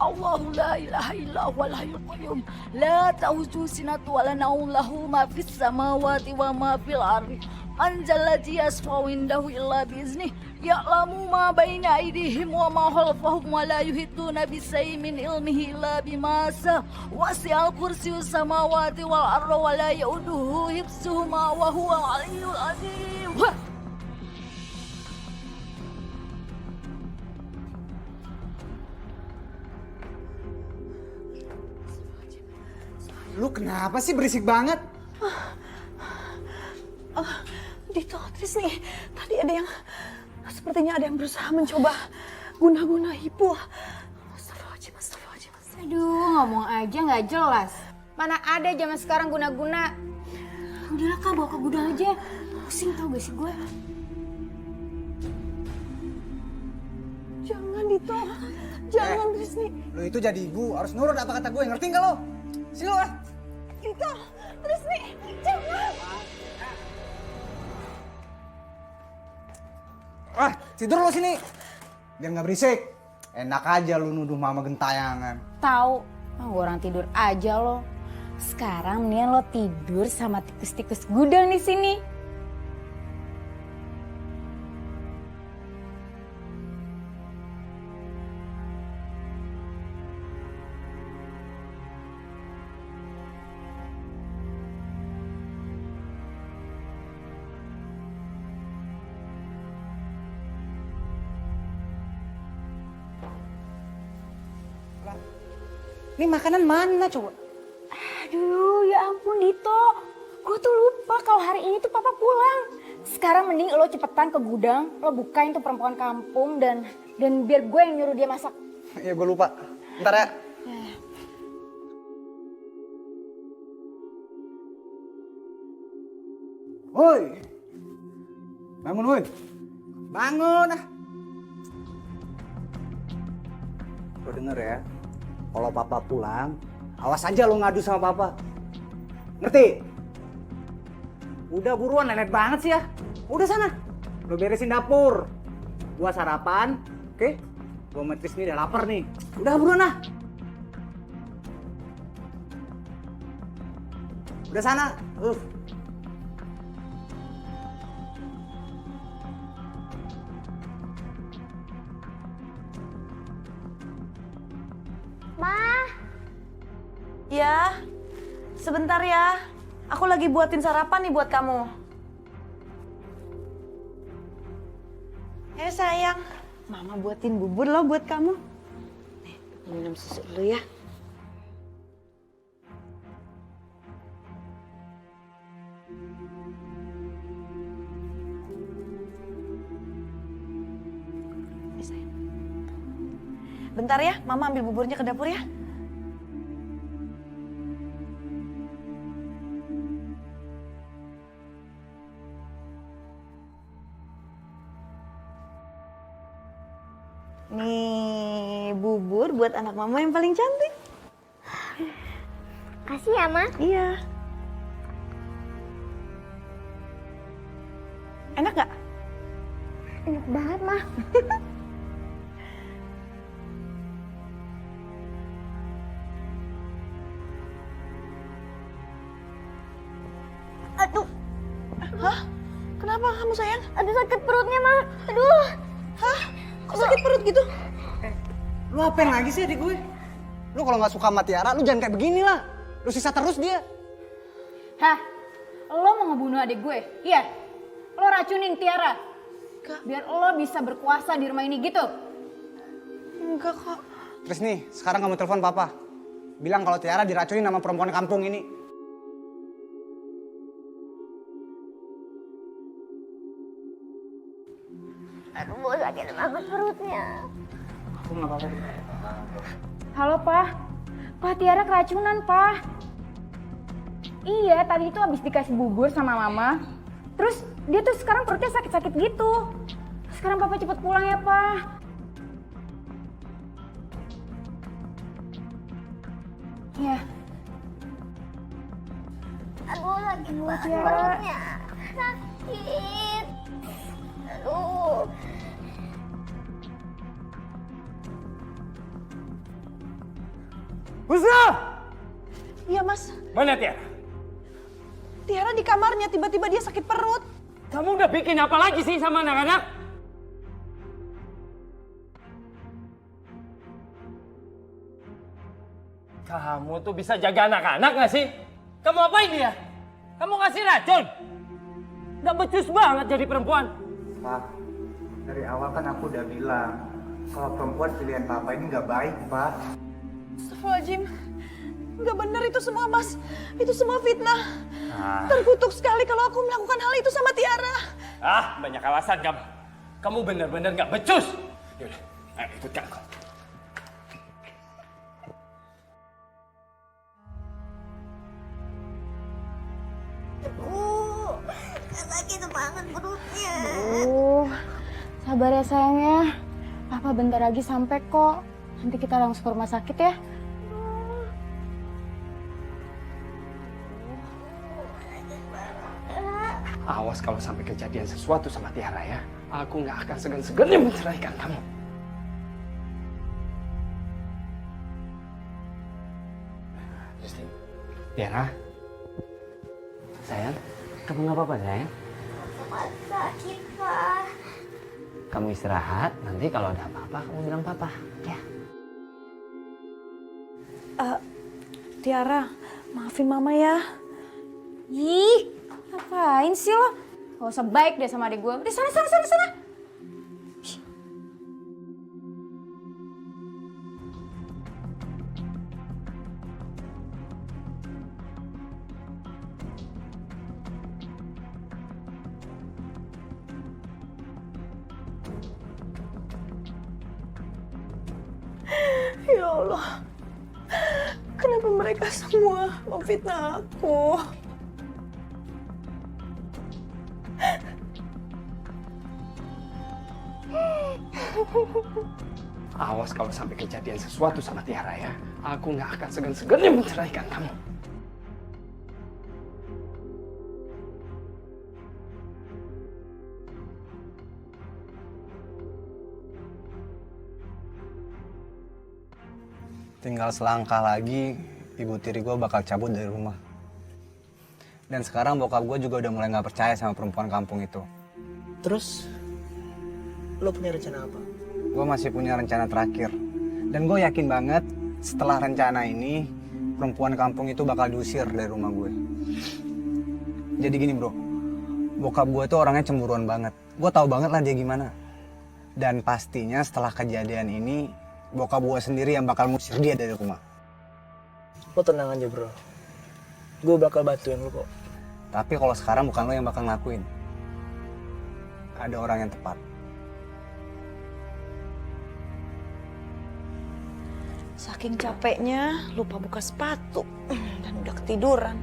الله لا إله إلا هو الحي القيوم لا تأخذه سنة ولا نوم له ما في السماوات وما في الأرض من ذا الذي يشفع عنده إلا بإذنه يعلم ما بين أيديهم وما خلفهم ولا يحيطون بشيء من علمه إلا بما شاء وسع كرسي السماوات والأرض ولا يؤوده حفظهما وهو العلي العظيم. Lu kenapa sih berisik banget? Dito, Trisni, tadi sepertinya ada yang berusaha mencoba guna-guna Ibu. Astagfirullahaladzim, astagfirullahaladzim. Aduh, ngomong aja nggak jelas. Mana ada zaman sekarang guna-guna. Udahlah Kak, bawa ke gudang aja. Pusing tau gak sih gue? Jangan, Dito. Jangan, Trisni. Lu itu jadi ibu harus nurut apa kata gue, ngerti nggak lo? Sini lo ah. Dito, Trisni, jangan. Ah, tidur lo sini. Biar nggak berisik. Enak aja lu nuduh mama gentayangan. Tahu, orang tidur aja lo. Sekarang mendingan lo tidur sama tikus-tikus gudang di sini. Ini makanan mana coba? Aduh, ya ampun Dito. Gue tuh lupa kalau hari ini tuh papa pulang. Sekarang mending lo cepetan ke gudang, lo bukain tuh perempuan kampung dan biar gue yang nyuruh dia masak. Ya gue lupa. Ntar ya. Woi. Bangun woi. Bangun ah. Lo denger ya. Kalau papa pulang, awas aja lo ngadu sama papa. Ngerti? Udah buruan, lelet banget sih ya. Udah sana. Lo beresin dapur. Gua sarapan, oke? Gua metris nih udah lapar nih. Udah buruan ah. Udah sana. Ma, Ya, sebentar ya. Aku lagi buatin sarapan nih buat kamu. Sayang, Mama buatin bubur loh buat kamu. Nih, minum susu dulu ya. Nih, sayang. Bentar ya, Mama ambil buburnya ke dapur ya. Nih, bubur buat anak Mama yang paling cantik. kasih ya, Ma. Iya. Enak gak? Enak banget, Ma. Aduh. Hah? Kenapa kamu sayang? Aduh, sakit perutnya, Ma. Aduh. Hah? Kok sakit perut gitu? Lu apain lagi sih adik gue? Lu kalau nggak suka sama Tiara, lu jangan kayak begini lah. Lu sisa terus dia. Hah? Lo mau ngebunuh adik gue? Iya? Lo racunin Tiara? Biar lo bisa berkuasa di rumah ini gitu? Enggak kok. Terus nih, sekarang kamu telepon papa. Bilang kalau Tiara diracunin sama perempuan kampung ini. Aduh, sakit banget perutnya. Aku nggak apa-apa. Halo, Pak. Pak, Tiara keracunan, Pak. Iya, tadi itu habis dikasih bubur sama Mama. Terus dia tuh sekarang perutnya sakit-sakit gitu. Sekarang papa cepet pulang ya, Pak. Ya. Aduh, sakit banget Tiara. perutnya. Sakit. Aduh. Husna! Iya mas, Mana Tiara? Tiara di kamarnya tiba-tiba dia sakit perut. Kamu udah bikin apa lagi sih sama anak-anak? Kamu tuh bisa jaga anak-anak gak sih? Kamu apain dia? Kamu kasih racun? Gak becus banget jadi perempuan. Pak, dari awal kan aku udah bilang kalau perempuan pilihan papa ini nggak baik, Pak. Astagfirullahaladzim. Nggak benar itu semua mas. Itu semua fitnah. Terkutuk sekali kalau aku melakukan hal itu sama Tiara. Ah, banyak alasan kamu. Kamu bener-bener gak becus. Yaudah, ayo ikut aku. Sakit banget perutnya. Sabar ya sayang ya. Papa bentar lagi sampai kok. Nanti kita langsung ke rumah sakit ya. Awas kalau sampai kejadian sesuatu sama Tiara ya. Aku gak akan segan-segannya menceraikan kamu. Justin. Tiara. Sayang, kamu gak apa-apa sayang? Sakit, Pak. Kamu istirahat, nanti kalau ada apa-apa kamu bilang papa, ya. Tiara, maafin mama ya. Ih, ngapain sih lo? Gak usah baik deh sama adik gue. Udah sana. Ya Allah, kenapa mereka semua memfitnah aku? Awas kalau sampai kejadian sesuatu sama Tiara ya. Aku gak akan segan-segannya menceraikan kamu. Tinggal selangkah lagi, ibu tiri gue bakal cabut dari rumah. Dan sekarang bokap gue juga udah mulai gak percaya sama perempuan kampung itu. Terus, lo punya rencana apa? Gue masih punya rencana terakhir. Dan gue yakin banget setelah rencana ini, perempuan kampung itu bakal diusir dari rumah gue. Jadi gini bro, bokap gue tuh orangnya cemburuan banget. Gue tahu banget lah dia gimana. Dan pastinya setelah kejadian ini, bokap gue sendiri yang bakal ngusir dia dari rumah. Lo tenang aja bro, gue bakal bantuin lo kok. Tapi kalau sekarang bukan lo yang bakal ngelakuin. Ada orang yang tepat. Saking capeknya, lupa buka sepatu dan udah ketiduran.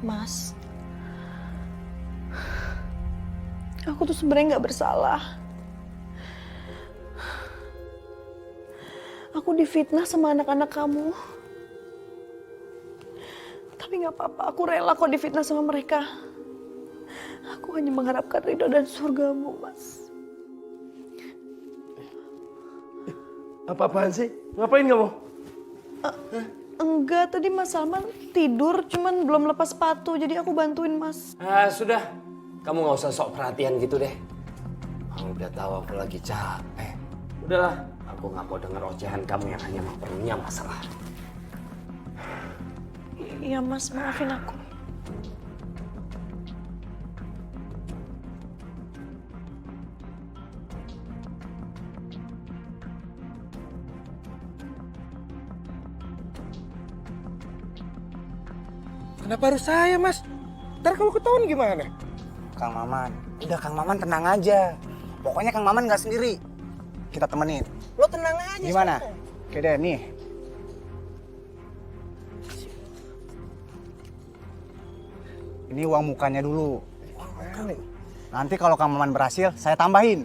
Mas, aku tuh sebenarnya nggak bersalah. Aku difitnah sama anak-anak kamu. Tapi nggak apa-apa, aku rela kok difitnah sama mereka. Aku hanya mengharapkan ridho dan surgamu, Mas. Apa-apaan sih? Ngapain kamu? Enggak, tadi Mas Salman tidur, cuman belum lepas sepatu, jadi aku bantuin Mas. Ah, sudah. Kamu gak usah sok perhatian gitu deh. Kamu udah tahu aku lagi capek. Udahlah, aku gak mau denger ocehan kamu yang hanya memperlunya masalah. Iya Mas, maafin aku. Kenapa harus saya, Mas? Ntar kalau ketahuan gimana? Kang Maman, udah Kang Maman tenang aja. Pokoknya Kang Maman nggak sendiri. Kita temenin. Lo tenang aja. Gimana? Oke deh, nih. Ini uang mukanya dulu. Nanti kalau Kang Maman berhasil, saya tambahin.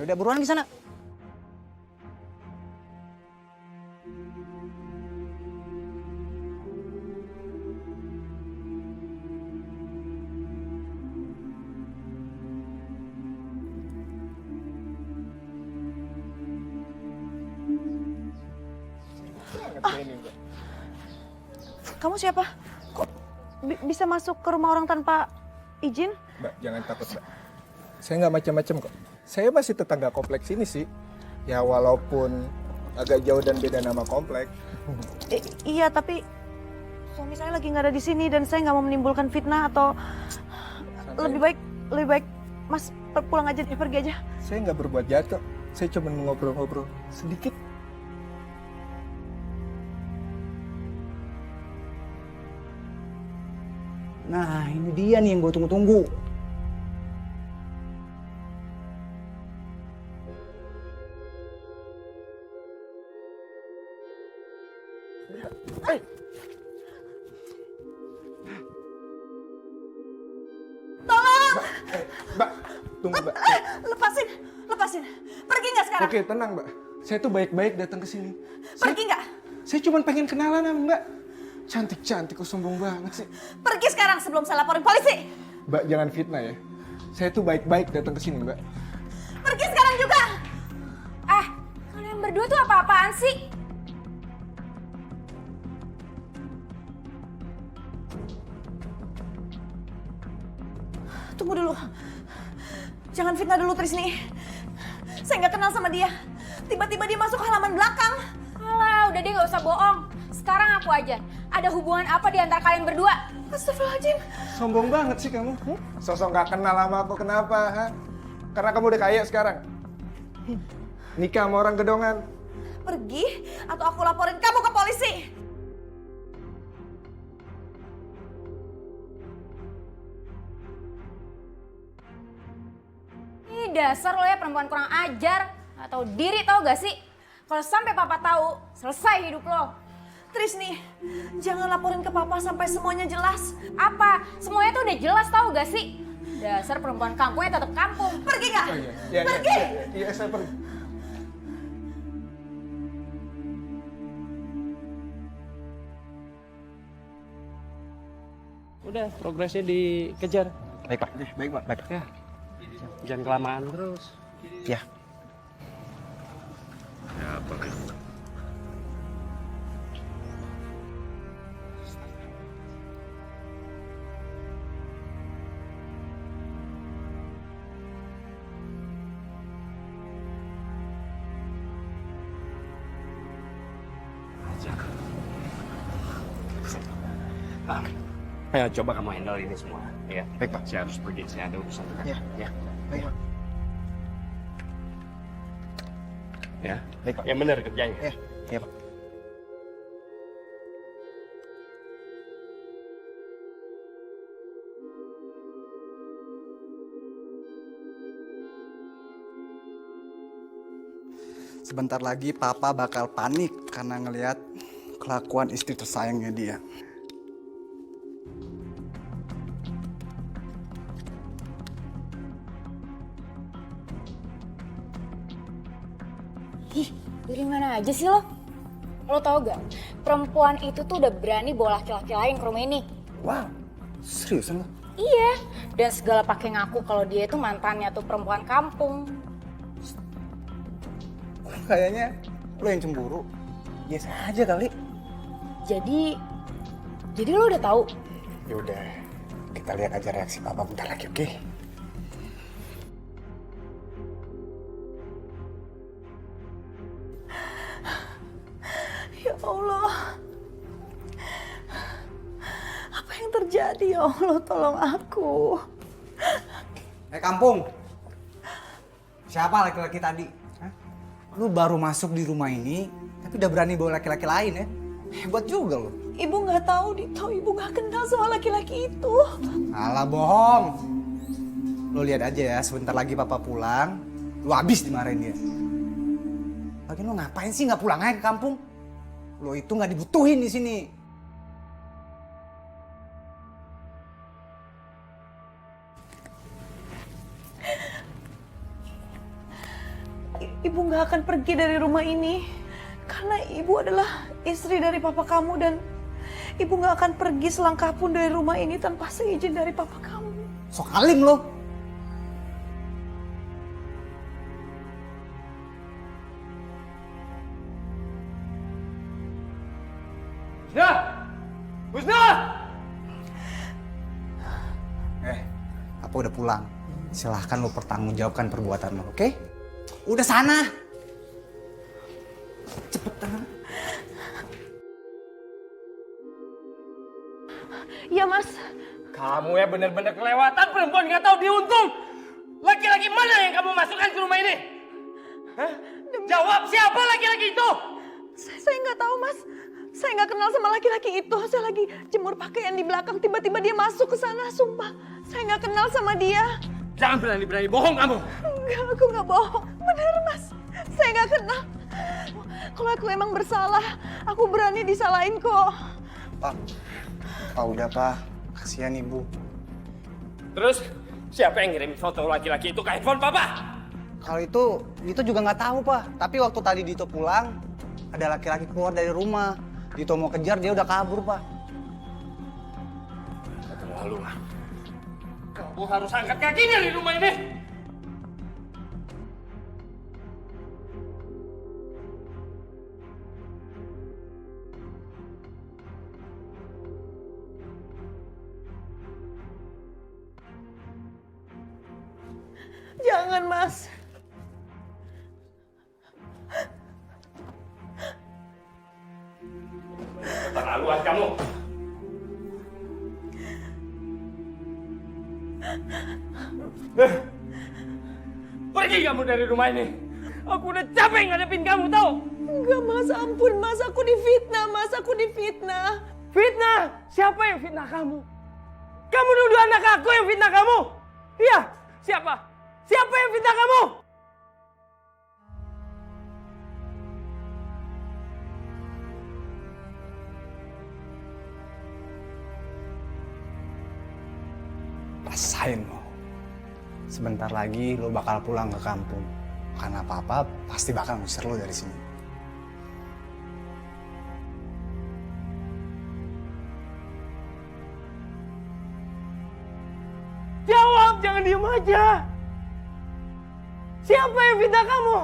Ya udah buruan di sana. Kamu siapa? Kok bisa masuk ke rumah orang tanpa izin? Mbak, jangan takut, Mbak. Saya nggak macam-macam kok. Saya masih tetangga kompleks ini sih. Ya walaupun agak jauh dan beda nama komplek. Iya, tapi suami saya lagi nggak ada di sini dan saya nggak mau menimbulkan fitnah atau lebih baik Mas pulang aja deh, pergi aja. Saya nggak berbuat jahat kok. Saya cuma ngobrol-ngobrol sedikit. Nah, ini dia nih yang gue tunggu-tunggu. Mbak, tunggu, Mbak. Lepasin. Pergi nggak sekarang? Oke, tenang, Mbak. Saya tuh baik-baik datang ke sini. Pergi nggak? Saya cuma pengen kenalan sama Mbak. Cantik-cantik kok, sombong banget sih. Pergi sekarang sebelum saya laporin polisi. Mbak, jangan fitnah ya. Saya tuh baik-baik datang ke sini, Mbak. Pergi sekarang juga. Kalian berdua tuh apa-apaan sih? Tunggu dulu. Jangan fitnah dulu, Trisni. Saya nggak kenal sama dia. Tiba-tiba dia masuk halaman belakang. Alah, udah deh, nggak usah bohong. Sekarang aku aja. Ada hubungan apa di antara kalian berdua? Astagfirullahaladzim. Sombong banget sih kamu. Sosok nggak kenal sama aku, kenapa? Ha? Karena kamu udah kaya sekarang. Nikah sama orang gedongan. Pergi atau aku laporin kamu ke polisi. Ih, dasar lo ya perempuan kurang ajar. Atau diri tau gak sih? Kalau sampai papa tahu, selesai hidup lo. Trisni, jangan laporin ke papa sampai semuanya jelas. Apa? Semuanya tuh udah jelas tau gak sih? Dasar perempuan kampungnya tetap kampung. Pergi nggak? Iya, Pergi. Iya, saya pergi. Udah, progresnya dikejar. Baik, Pak. Baik, Pak. Baik. Ya. Jangan kelamaan terus. Ya. Ayo coba kamu handle ini semua. Ya. Baik, Pak. Saya harus pergi, saya ada urusan dekat. Ya. Ya. Baik, Pak. Ya. Baik, Pak. Yang benar kerjanya. Ya. Iya, Pak. Sebentar lagi Papa bakal panik karena ngelihat kelakuan istri tersayangnya dia. Ih, dari mana aja sih lo? Lo tau gak? Perempuan itu tuh udah berani bawa laki-laki lain ke rumah ini. Wow, seriusan lo? Iya, dan segala pakai ngaku kalau dia itu mantannya tuh perempuan kampung. Kayaknya lo yang cemburu. Biasa aja kali. Jadi lo udah tahu? Ya udah, kita lihat aja reaksi Papa bentar lagi, oke? Ya Allah. Apa yang terjadi ya Allah, tolong aku. Kampung. Siapa laki-laki tadi? Hah? Lu baru masuk di rumah ini, tapi udah berani bawa laki-laki lain ya? Hebat juga lo. Ibu nggak tahu, ibu nggak kenal sama laki-laki itu. Alah bohong. Lo lihat aja ya, sebentar lagi Papa pulang. Lu habis dimarahin dia. Lagi lu ngapain sih nggak pulang aja ke kampung? Lu itu nggak dibutuhin di sini. Ibu nggak akan pergi dari rumah ini karena ibu adalah istri dari papa kamu dan ibu nggak akan pergi selangkah pun dari rumah ini tanpa seizin dari papa kamu. Sok alim lo. Husna! Husna! Apa udah pulang? Silahkan lo pertanggungjawabkan perbuatan lo, oke? Udah sana. Cepetan. Iya mas. Kamu ya benar-benar kelewatan, perempuan nggak tahu diuntung. Laki-laki mana yang kamu masukkan ke rumah ini? Hah? Jawab, siapa laki-laki itu? Saya nggak tahu mas. Saya nggak kenal sama laki-laki itu. Saya lagi jemur pakaian di belakang. Tiba-tiba dia masuk ke sana. Sumpah, saya nggak kenal sama dia. Jangan berani-berani bohong kamu. Enggak, aku nggak bohong. Benar mas. Saya nggak kenal. Kalau aku emang bersalah, aku berani disalahin kok. Pak, udah pak. Kasihan ibu. Terus siapa yang ngirim foto laki-laki itu ke handphone papa? Kalau itu juga nggak tahu pak. Tapi waktu tadi Dito pulang, ada laki-laki keluar dari rumah. Dito mau kejar, dia udah kabur pak. Keterlaluan. Kamu harus angkat kakinya di rumah ini. Jangan mas. Keterlaluan kamu. Pergi kamu dari rumah ini. Aku udah capek ngadepin kamu, tau? Enggak mas, ampun mas. Aku difitnah mas, aku difitnah. Fitnah? Siapa yang fitnah kamu? Kamu nuduh anak aku yang fitnah kamu? Iya, siapa? Siapa yang fitnah kamu? Rasain lo. Sebentar lagi lo bakal pulang ke kampung. Karena papa pasti bakal ngusir lo dari sini. Jawab, jangan diem aja. Siapa yang fitnah kamu?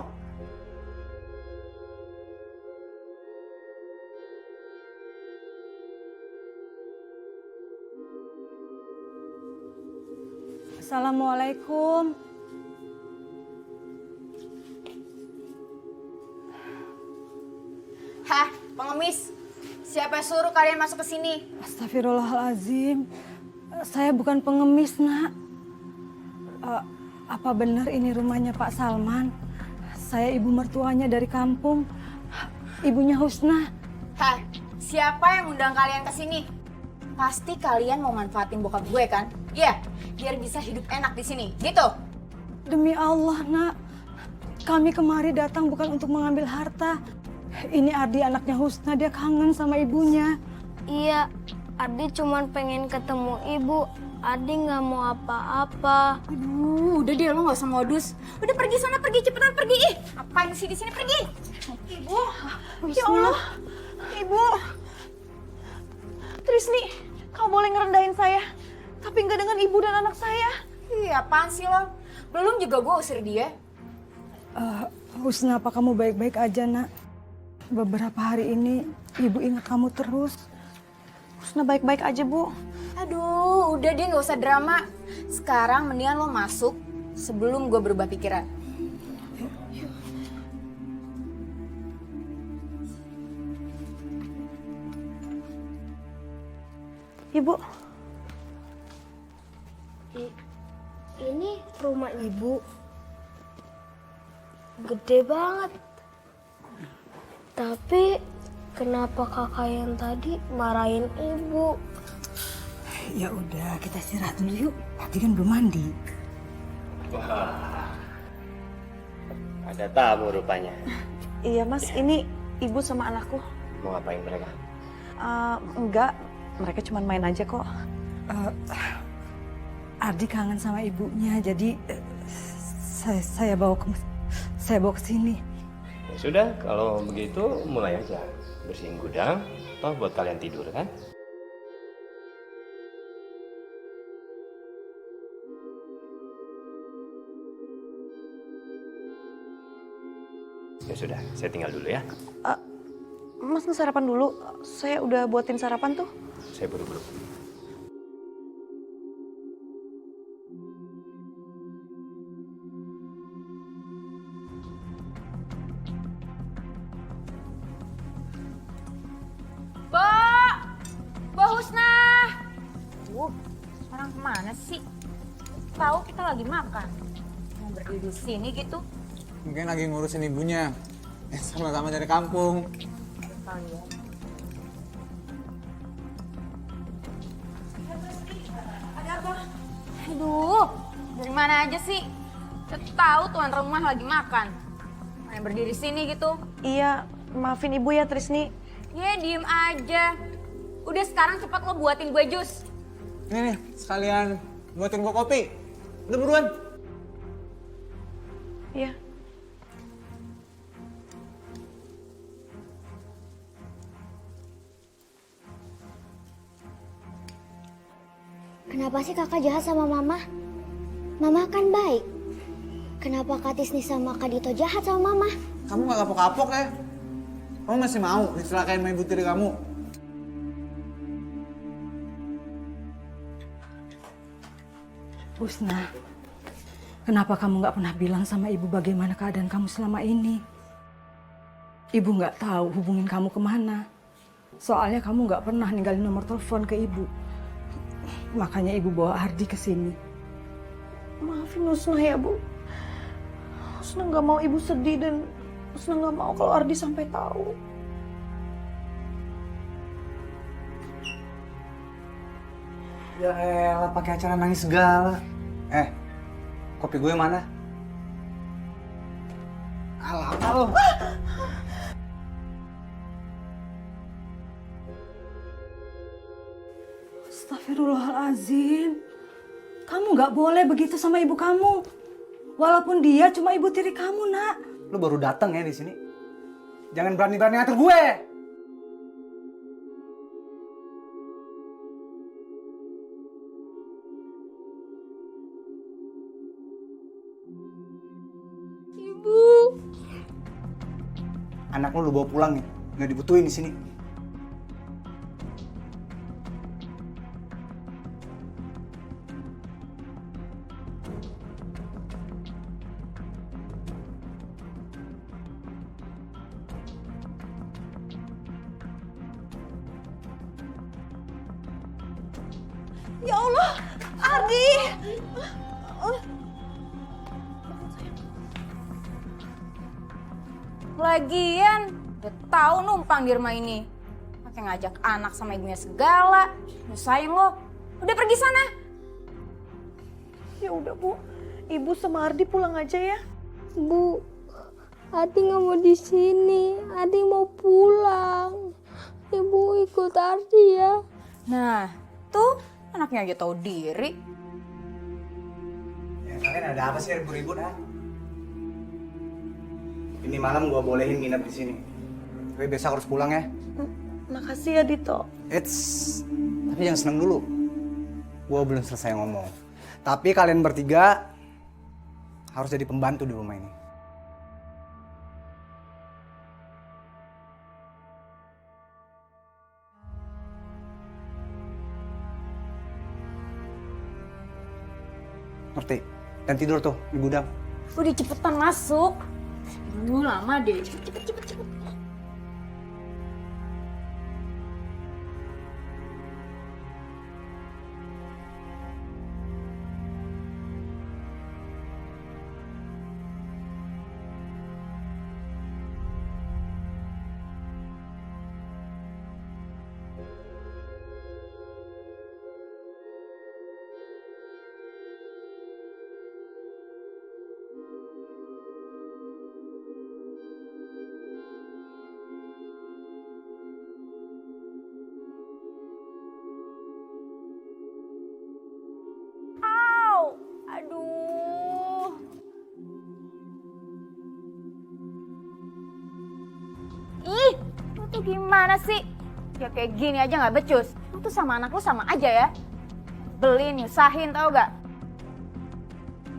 Assalamualaikum. Hah, pengemis? Siapa yang suruh kalian masuk ke sini? Astagfirullahaladzim. Saya bukan pengemis, nak. Apa benar ini rumahnya Pak Salman? Saya ibu mertuanya dari kampung. Ibunya Husna. Hah, siapa yang undang kalian ke sini? Pasti kalian mau manfaatin bokap gue kan? Iya, biar bisa hidup enak di sini, gitu? Demi Allah, nak. Kami kemari datang bukan untuk mengambil harta. Ini Ardi anaknya Husna, dia kangen sama ibunya. Iya, Ardi cuman pengen ketemu ibu. Ardi nggak mau apa-apa. Aduh, udah deh, lo nggak usah modus. Udah pergi sana, pergi cepetan pergi. Ih, ngapain sih di sini, pergi? Ibu, Ya Allah, Ibu. Trisni, kau boleh ngerendahin saya, tapi nggak dengan ibu dan anak saya. Iya, apaan sih lo? Belum juga gue usir dia. Husna, apa kamu baik-baik aja, nak? Beberapa hari ini ibu ingat kamu terus. Husna baik-baik aja, Bu. Aduh, udah dia nggak usah drama. Sekarang mendingan lo masuk sebelum gue berubah pikiran. Ibu. Ini rumah ibu. Gede banget. Tapi kenapa kakak yang tadi marahin ibu? Ya udah, kita istirahat dulu yuk. Tadi kan belum mandi. Ada tamu rupanya. Iya mas, ini ibu sama anakku. Mau ngapain mereka? Enggak, mereka cuma main aja kok. Ardi kangen sama ibunya, jadi saya bawa ke sini. Ya sudah, kalau begitu mulai aja. Bersihin gudang, toh buat kalian tidur kan? Ya sudah, saya tinggal dulu ya. Mas sarapan dulu, saya udah buatin sarapan tuh. Saya buru-buru. Mbak Husna. Sekarang kemana sih? Tahu kita lagi makan. Mau berdiri di sini gitu. Mungkin lagi ngurusin ibunya. Sama-sama dari kampung. Kalian. Ada apa? Aduh, dari mana aja sih? Saya tahu tuan rumah lagi makan. Main berdiri sini gitu. Iya, maafin ibu ya Trisni. Ya diem aja. Udah sekarang cepat lo buatin gue jus. Ini nih, sekalian buatin gua kopi. Udah buruan. Iya. Kenapa sih kakak jahat sama mama? Mama kan baik. Kenapa Kak Tisni sama Kak Dito jahat sama mama? Kamu gak kapok-kapok ya? Kamu masih mau dicelakain sama ibu tiri kamu? Husna, kenapa kamu nggak pernah bilang sama ibu bagaimana keadaan kamu selama ini? Ibu nggak tahu hubungin kamu kemana. Soalnya kamu nggak pernah ninggalin nomor telepon ke ibu. Makanya ibu bawa Ardi ke sini. Maafin Husna ya Bu. Husna nggak mau ibu sedih dan Husna nggak mau kalau Ardi sampai tahu. Ya elah, pakai acara nangis segala. Kopi gue mana? Alah, apa lo? Astagfirullahaladzim. Kamu nggak boleh begitu sama ibu kamu. Walaupun dia cuma ibu tiri kamu, nak. Lu baru datang ya di sini. Jangan berani-berani ngatur gue. Ibu. Anak lu bawa pulang nih, nggak dibutuhin di sini. Ya Allah, Ardi. Lagian, udah tahu numpang di rumah ini. Pakai ngajak anak sama ibunya segala. Nyusahin lo. Udah pergi sana. Ya udah Bu, Ibu sama Ardi pulang aja ya. Bu, Ati nggak mau di sini. Ati mau pulang. Ibu ikut Ardi ya. Nah, tuh anaknya aja tahu diri. Ya, kalian ada apa sih ribut-ribut, ha? Ini malam gua bolehin nginep di sini. Tapi besok harus pulang ya. Makasih ya Dito. Tapi jangan seneng dulu. Gua belum selesai ngomong. Tapi kalian bertiga harus jadi pembantu di rumah ini. Ngerti? Dan tidur tuh di gudang. Udah cepetan masuk. Lu lama deh. Cepet. Lu tuh gimana sih? Ya kayak gini aja nggak becus. Lu tuh sama anak lu sama aja ya. Beli nyusahin tau gak?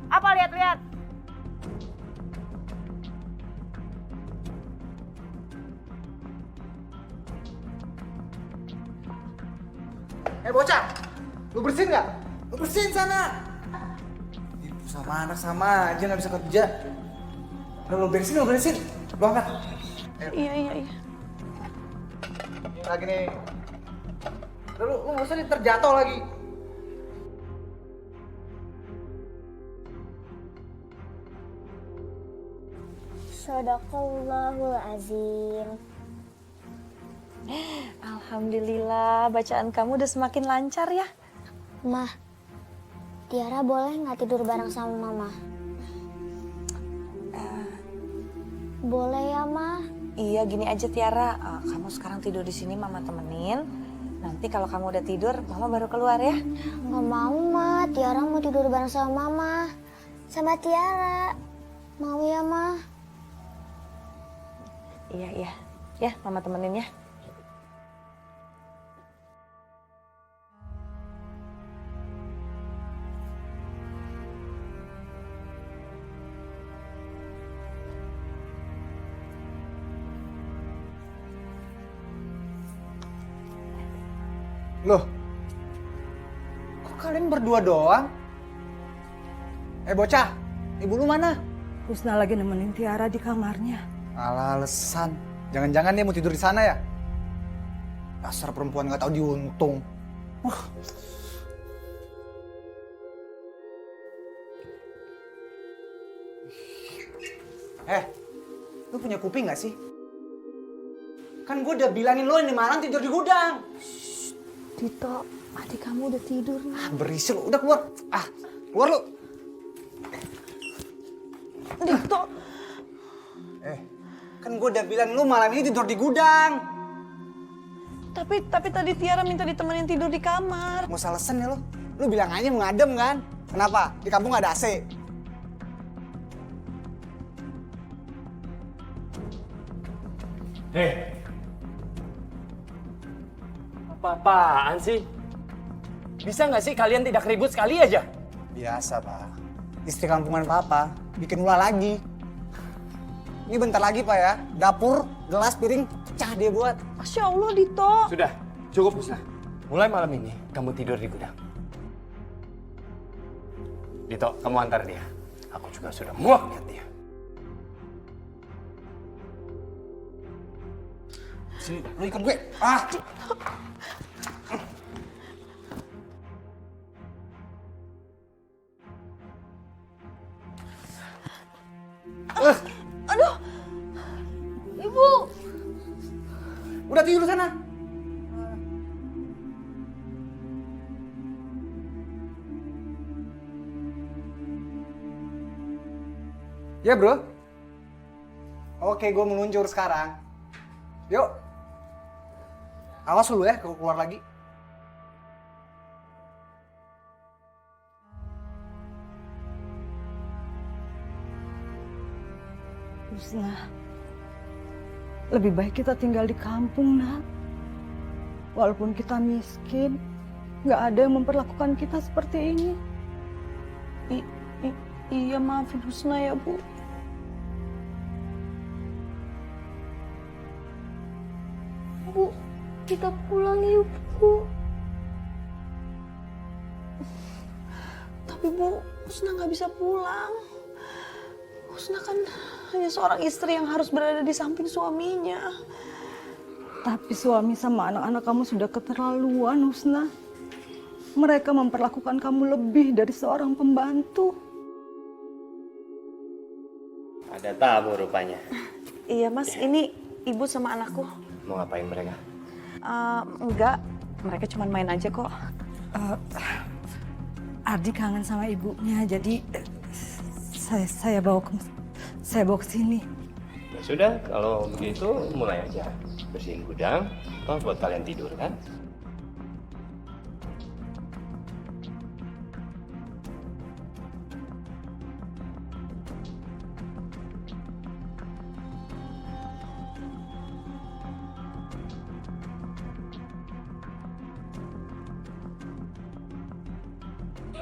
Apa lihat-lihat? Bocah, lu bersihin nggak? Lu bersihin sana. Ibu sama anak sama aja nggak bisa kerja. Udah lu beresin, lu angkat. Iya. Lagi nih. Udah lu nggak usah terjatuh lagi. Sadaqallahul azim. Alhamdulillah, bacaan kamu udah semakin lancar ya. Mah, Tiara boleh nggak tidur bareng sama Mama? Boleh ya, Mah? Iya, gini aja Tiara, kamu sekarang tidur di sini, Mama temenin. Nanti kalau kamu udah tidur, Mama baru keluar ya. Nggak mau, Mah. Tiara mau tidur bareng sama Mama. Sama Tiara. Mau ya, Mah? Iya. Ya, Mama temenin ya. Loh, kok kalian berdua doang? Bocah, ibu lu mana? Husna lagi nemenin Tiara di kamarnya. Alah, alasan. Jangan-jangan dia mau tidur di sana ya? Dasar perempuan nggak tahu diuntung. Lu punya kuping nggak sih? Kan gue udah bilangin lo ini malam tidur di gudang. Dito, adik kamu udah tidur nih. Berisik lu, udah keluar. Keluar lu. Dito. Kan gue udah bilang lu malam ini tidur di gudang. Tapi tadi Tiara minta ditemenin tidur di kamar. Mau salesen ya lu? Lu bilang aja mau ngadem kan? Kenapa? Di kampung gak ada AC. Apa-apaan sih? Bisa nggak sih kalian tidak ribut sekali aja? Biasa, Pak. Istri kampungan Papa bikin ulah lagi. Ini bentar lagi, Pak ya. Dapur, gelas, piring, pecah dia buat. Masya Allah, Dito. Sudah, cukup Husna. Mulai malam ini kamu tidur di gudang. Dito, kamu antar dia. Aku juga sudah muak lihat dia. Sini, lu ikut gue. Aduh. Ibu. Udah tidur sana. Ya, bro. Oke, gue meluncur sekarang. Yuk. Awas dulu ya kalau keluar lagi. Husna, lebih baik kita tinggal di kampung, Nak. Walaupun kita miskin, nggak ada yang memperlakukan kita seperti ini. Iya, maafin Husna ya, Bu. Bu, kita pulang yuk, Bu. Tapi Bu, Husna nggak bisa pulang. Husna kan hanya seorang istri yang harus berada di samping suaminya. Tapi suami sama anak-anak kamu sudah keterlaluan, Husna. Mereka memperlakukan kamu lebih dari seorang pembantu. Ada tamu rupanya. Iya, Mas. Ini ibu sama anakku. Mau ngapain mereka? Enggak, mereka cuma main aja kok. Ardi kangen sama ibunya, jadi saya bawa ke sini. Ya sudah, kalau begitu mulai aja. Bersihin gudang, toh buat kalian tidur kan?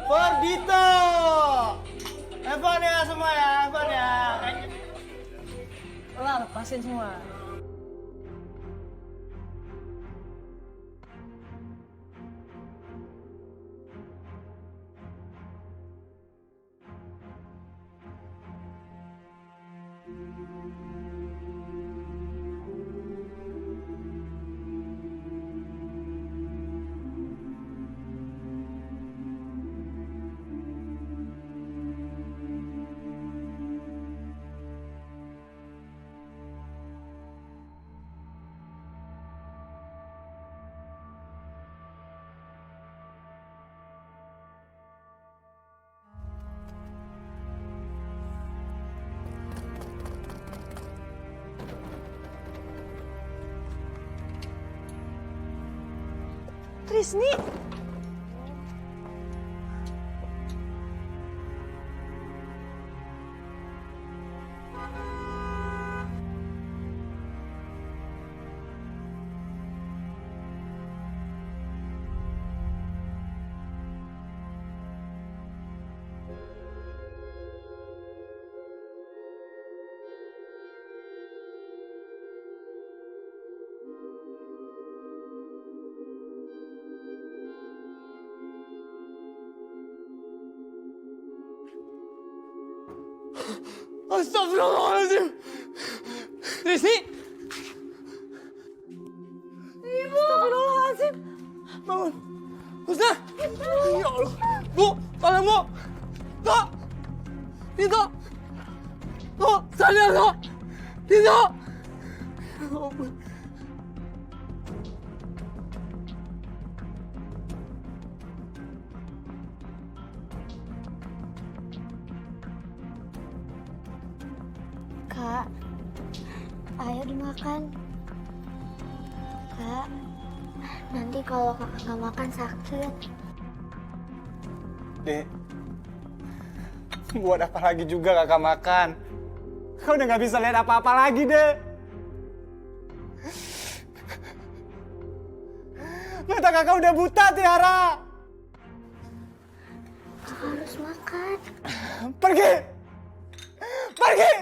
Fordito. Evan ya semua ya, Evan ya. Lah, lepasin semua. Trisni. Astagfirullahaladzim. Trisni. Ibu. Astagfirullahaladzim. Bangun. Husna. Ya Allah. Bu, tolong bu. Tok. Tito. Tok, sadar tok. Tito. Ya ampun. Kak, ayo dimakan. Kak, nanti kalau kakak nggak makan sakit. Dek, buat apa lagi juga kakak makan? Kau udah nggak bisa lihat apa-apa lagi, Dek. Mata kakak udah buta, Tiara. Kakak harus makan. Pergi! Pergi!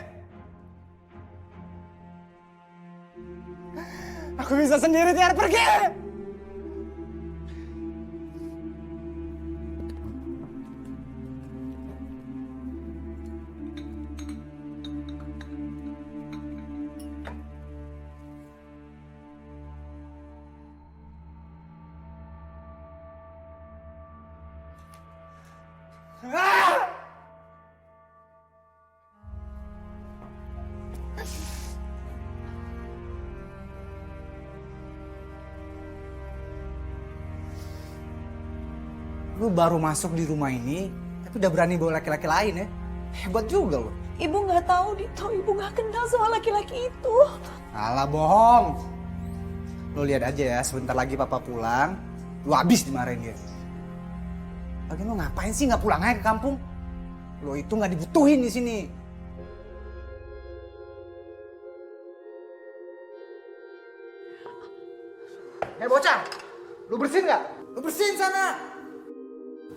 Aku bisa sendiri, Tiara. Pergi! Lu baru masuk di rumah ini, tapi udah berani bawa laki-laki lain ya. Hebat juga lo. Ibu nggak tahu Dito, ibu nggak kenal sama laki-laki itu. Alah bohong. Lo lihat aja ya, sebentar lagi papa pulang, lu habis dimarahin dia. Lagi lo ngapain sih nggak pulang aja ke kampung? Lo itu nggak dibutuhin di sini. Hei bocah, lu bersihin nggak? Lu bersihin sana.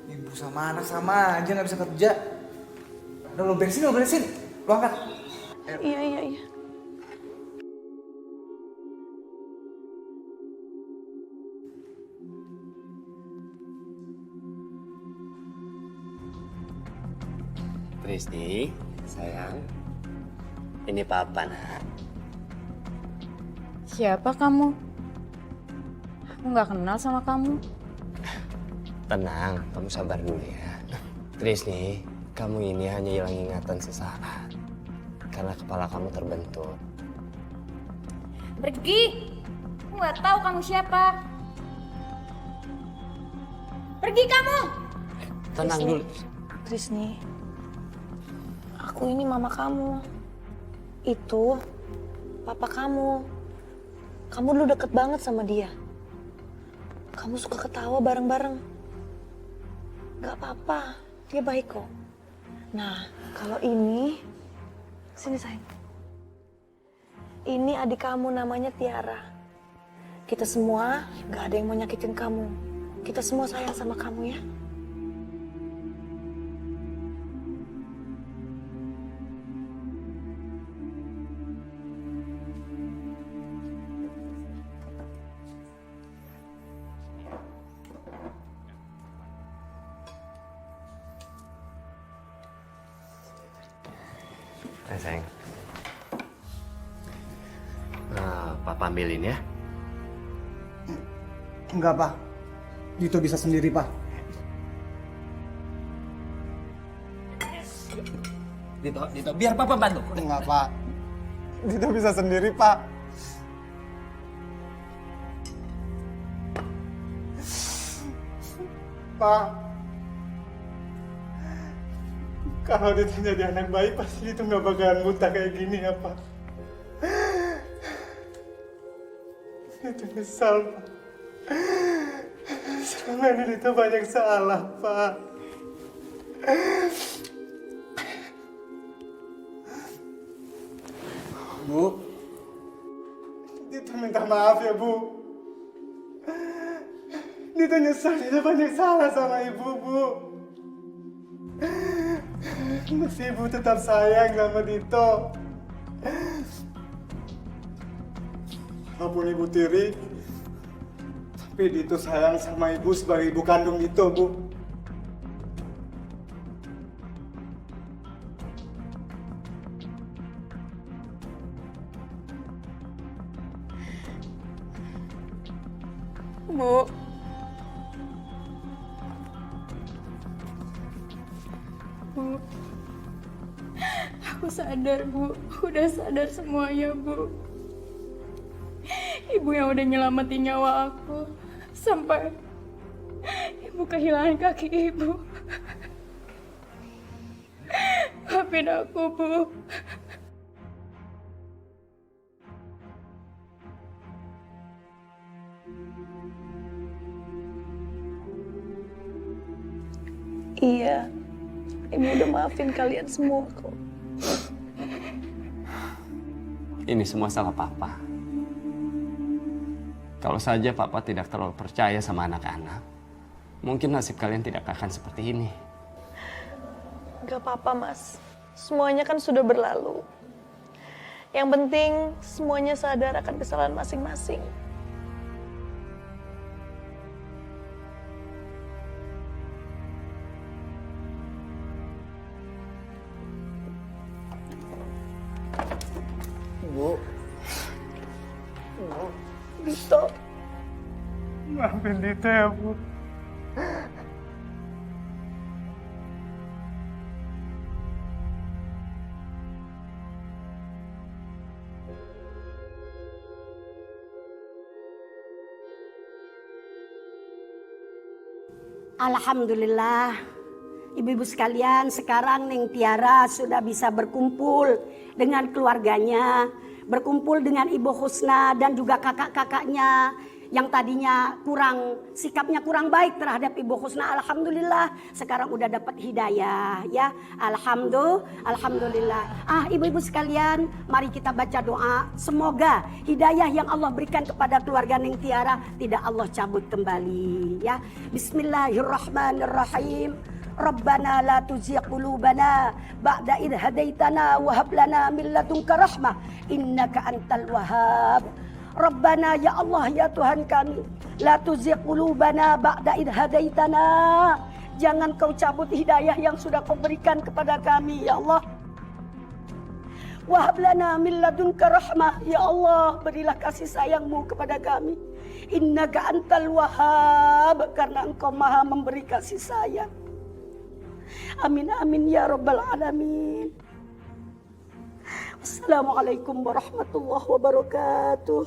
Ibu sama anak sama aja nggak bisa kerja. Udah lu beresin, lu angkat. Iya. Trisni, sayang. Ini papa, nak. Siapa kamu? Aku nggak kenal sama kamu. Tenang, kamu sabar dulu ya. Trisni, kamu ini hanya hilang ingatan sesaat. Karena kepala kamu terbentur. Pergi! Aku nggak tahu kamu siapa. Pergi kamu! Tenang dulu. Trisni, aku ini mama kamu. Itu papa kamu. Kamu dulu deket banget sama dia. Kamu suka ketawa bareng-bareng. Gak apa-apa, dia baik kok. Nah, kalau ini, sini sayang. Ini adik kamu namanya Tiara. Kita semua gak ada yang mau nyakitin kamu. Kita semua sayang sama kamu ya. Sayang. Nah, Papa ambilin ya. Enggak, Pak. Dito bisa sendiri, Pak. Dito, biar Papa bantu. Enggak, Pak. Dito bisa sendiri, Pak. Pak. Kalau Dito jadi anak baik, pasti Dito nggak bakalan buta kayak gini ya, Pak. Dito nyesal, Pak. Selama ini Dito banyak salah, Pak. Bu, Dito minta maaf ya, Bu. Dito nyesal, Dito banyak salah sama Ibu, Bu. Tapi Ibu tetap sayang sama Dito. Walaupun Ibu tiri, tapi Dito sayang sama Ibu sebagai ibu kandung Dito, Bu. Bu. Bu. Aku sadar, Bu. Udah sadar semuanya, Bu. Ibu yang udah nyelamatin nyawa aku. Sampai Ibu kehilangan kaki Ibu. Maafin aku, Bu. Iya, Ibu udah maafin kalian semua kok. Ini semua salah Papa. Kalau saja Papa tidak terlalu percaya sama anak-anak, mungkin nasib kalian tidak akan seperti ini. Gak apa-apa, Mas. Semuanya kan sudah berlalu. Yang penting semuanya sadar akan kesalahan masing-masing. Bu. Dito. Maafin Dito ya, Bu. Alhamdulillah, ibu-ibu sekalian, sekarang Neng Tiara sudah bisa berkumpul dengan keluarganya, berkumpul dengan Ibu Husna dan juga kakak-kakaknya yang tadinya sikapnya kurang baik terhadap Ibu Husna. Alhamdulillah, sekarang udah dapat hidayah ya. Alhamdulillah. Ibu-ibu sekalian, mari kita baca doa. Semoga hidayah yang Allah berikan kepada keluarga Neng Tiara tidak Allah cabut kembali ya. Bismillahirrahmanirrahim. Rabbana la tuzigh qulubana ba'da idh hadaitana wa hab lana min ladunka rahmah innaka antal wahhab. Rabbana ya Allah ya Tuhan kami, la tuzigh qulubana ba'da idh hadaitana. Jangan kau cabut hidayah yang sudah kau berikan kepada kami ya Allah. Wa hab lana min ladunka rahmah, ya Allah berilah kasih sayang-Mu kepada kami. Innaka antal wahhab, karena Engkau Maha memberi kasih sayang. Amin amin ya rabbal alamin. Assalamualaikum warahmatullahi wabarakatuh.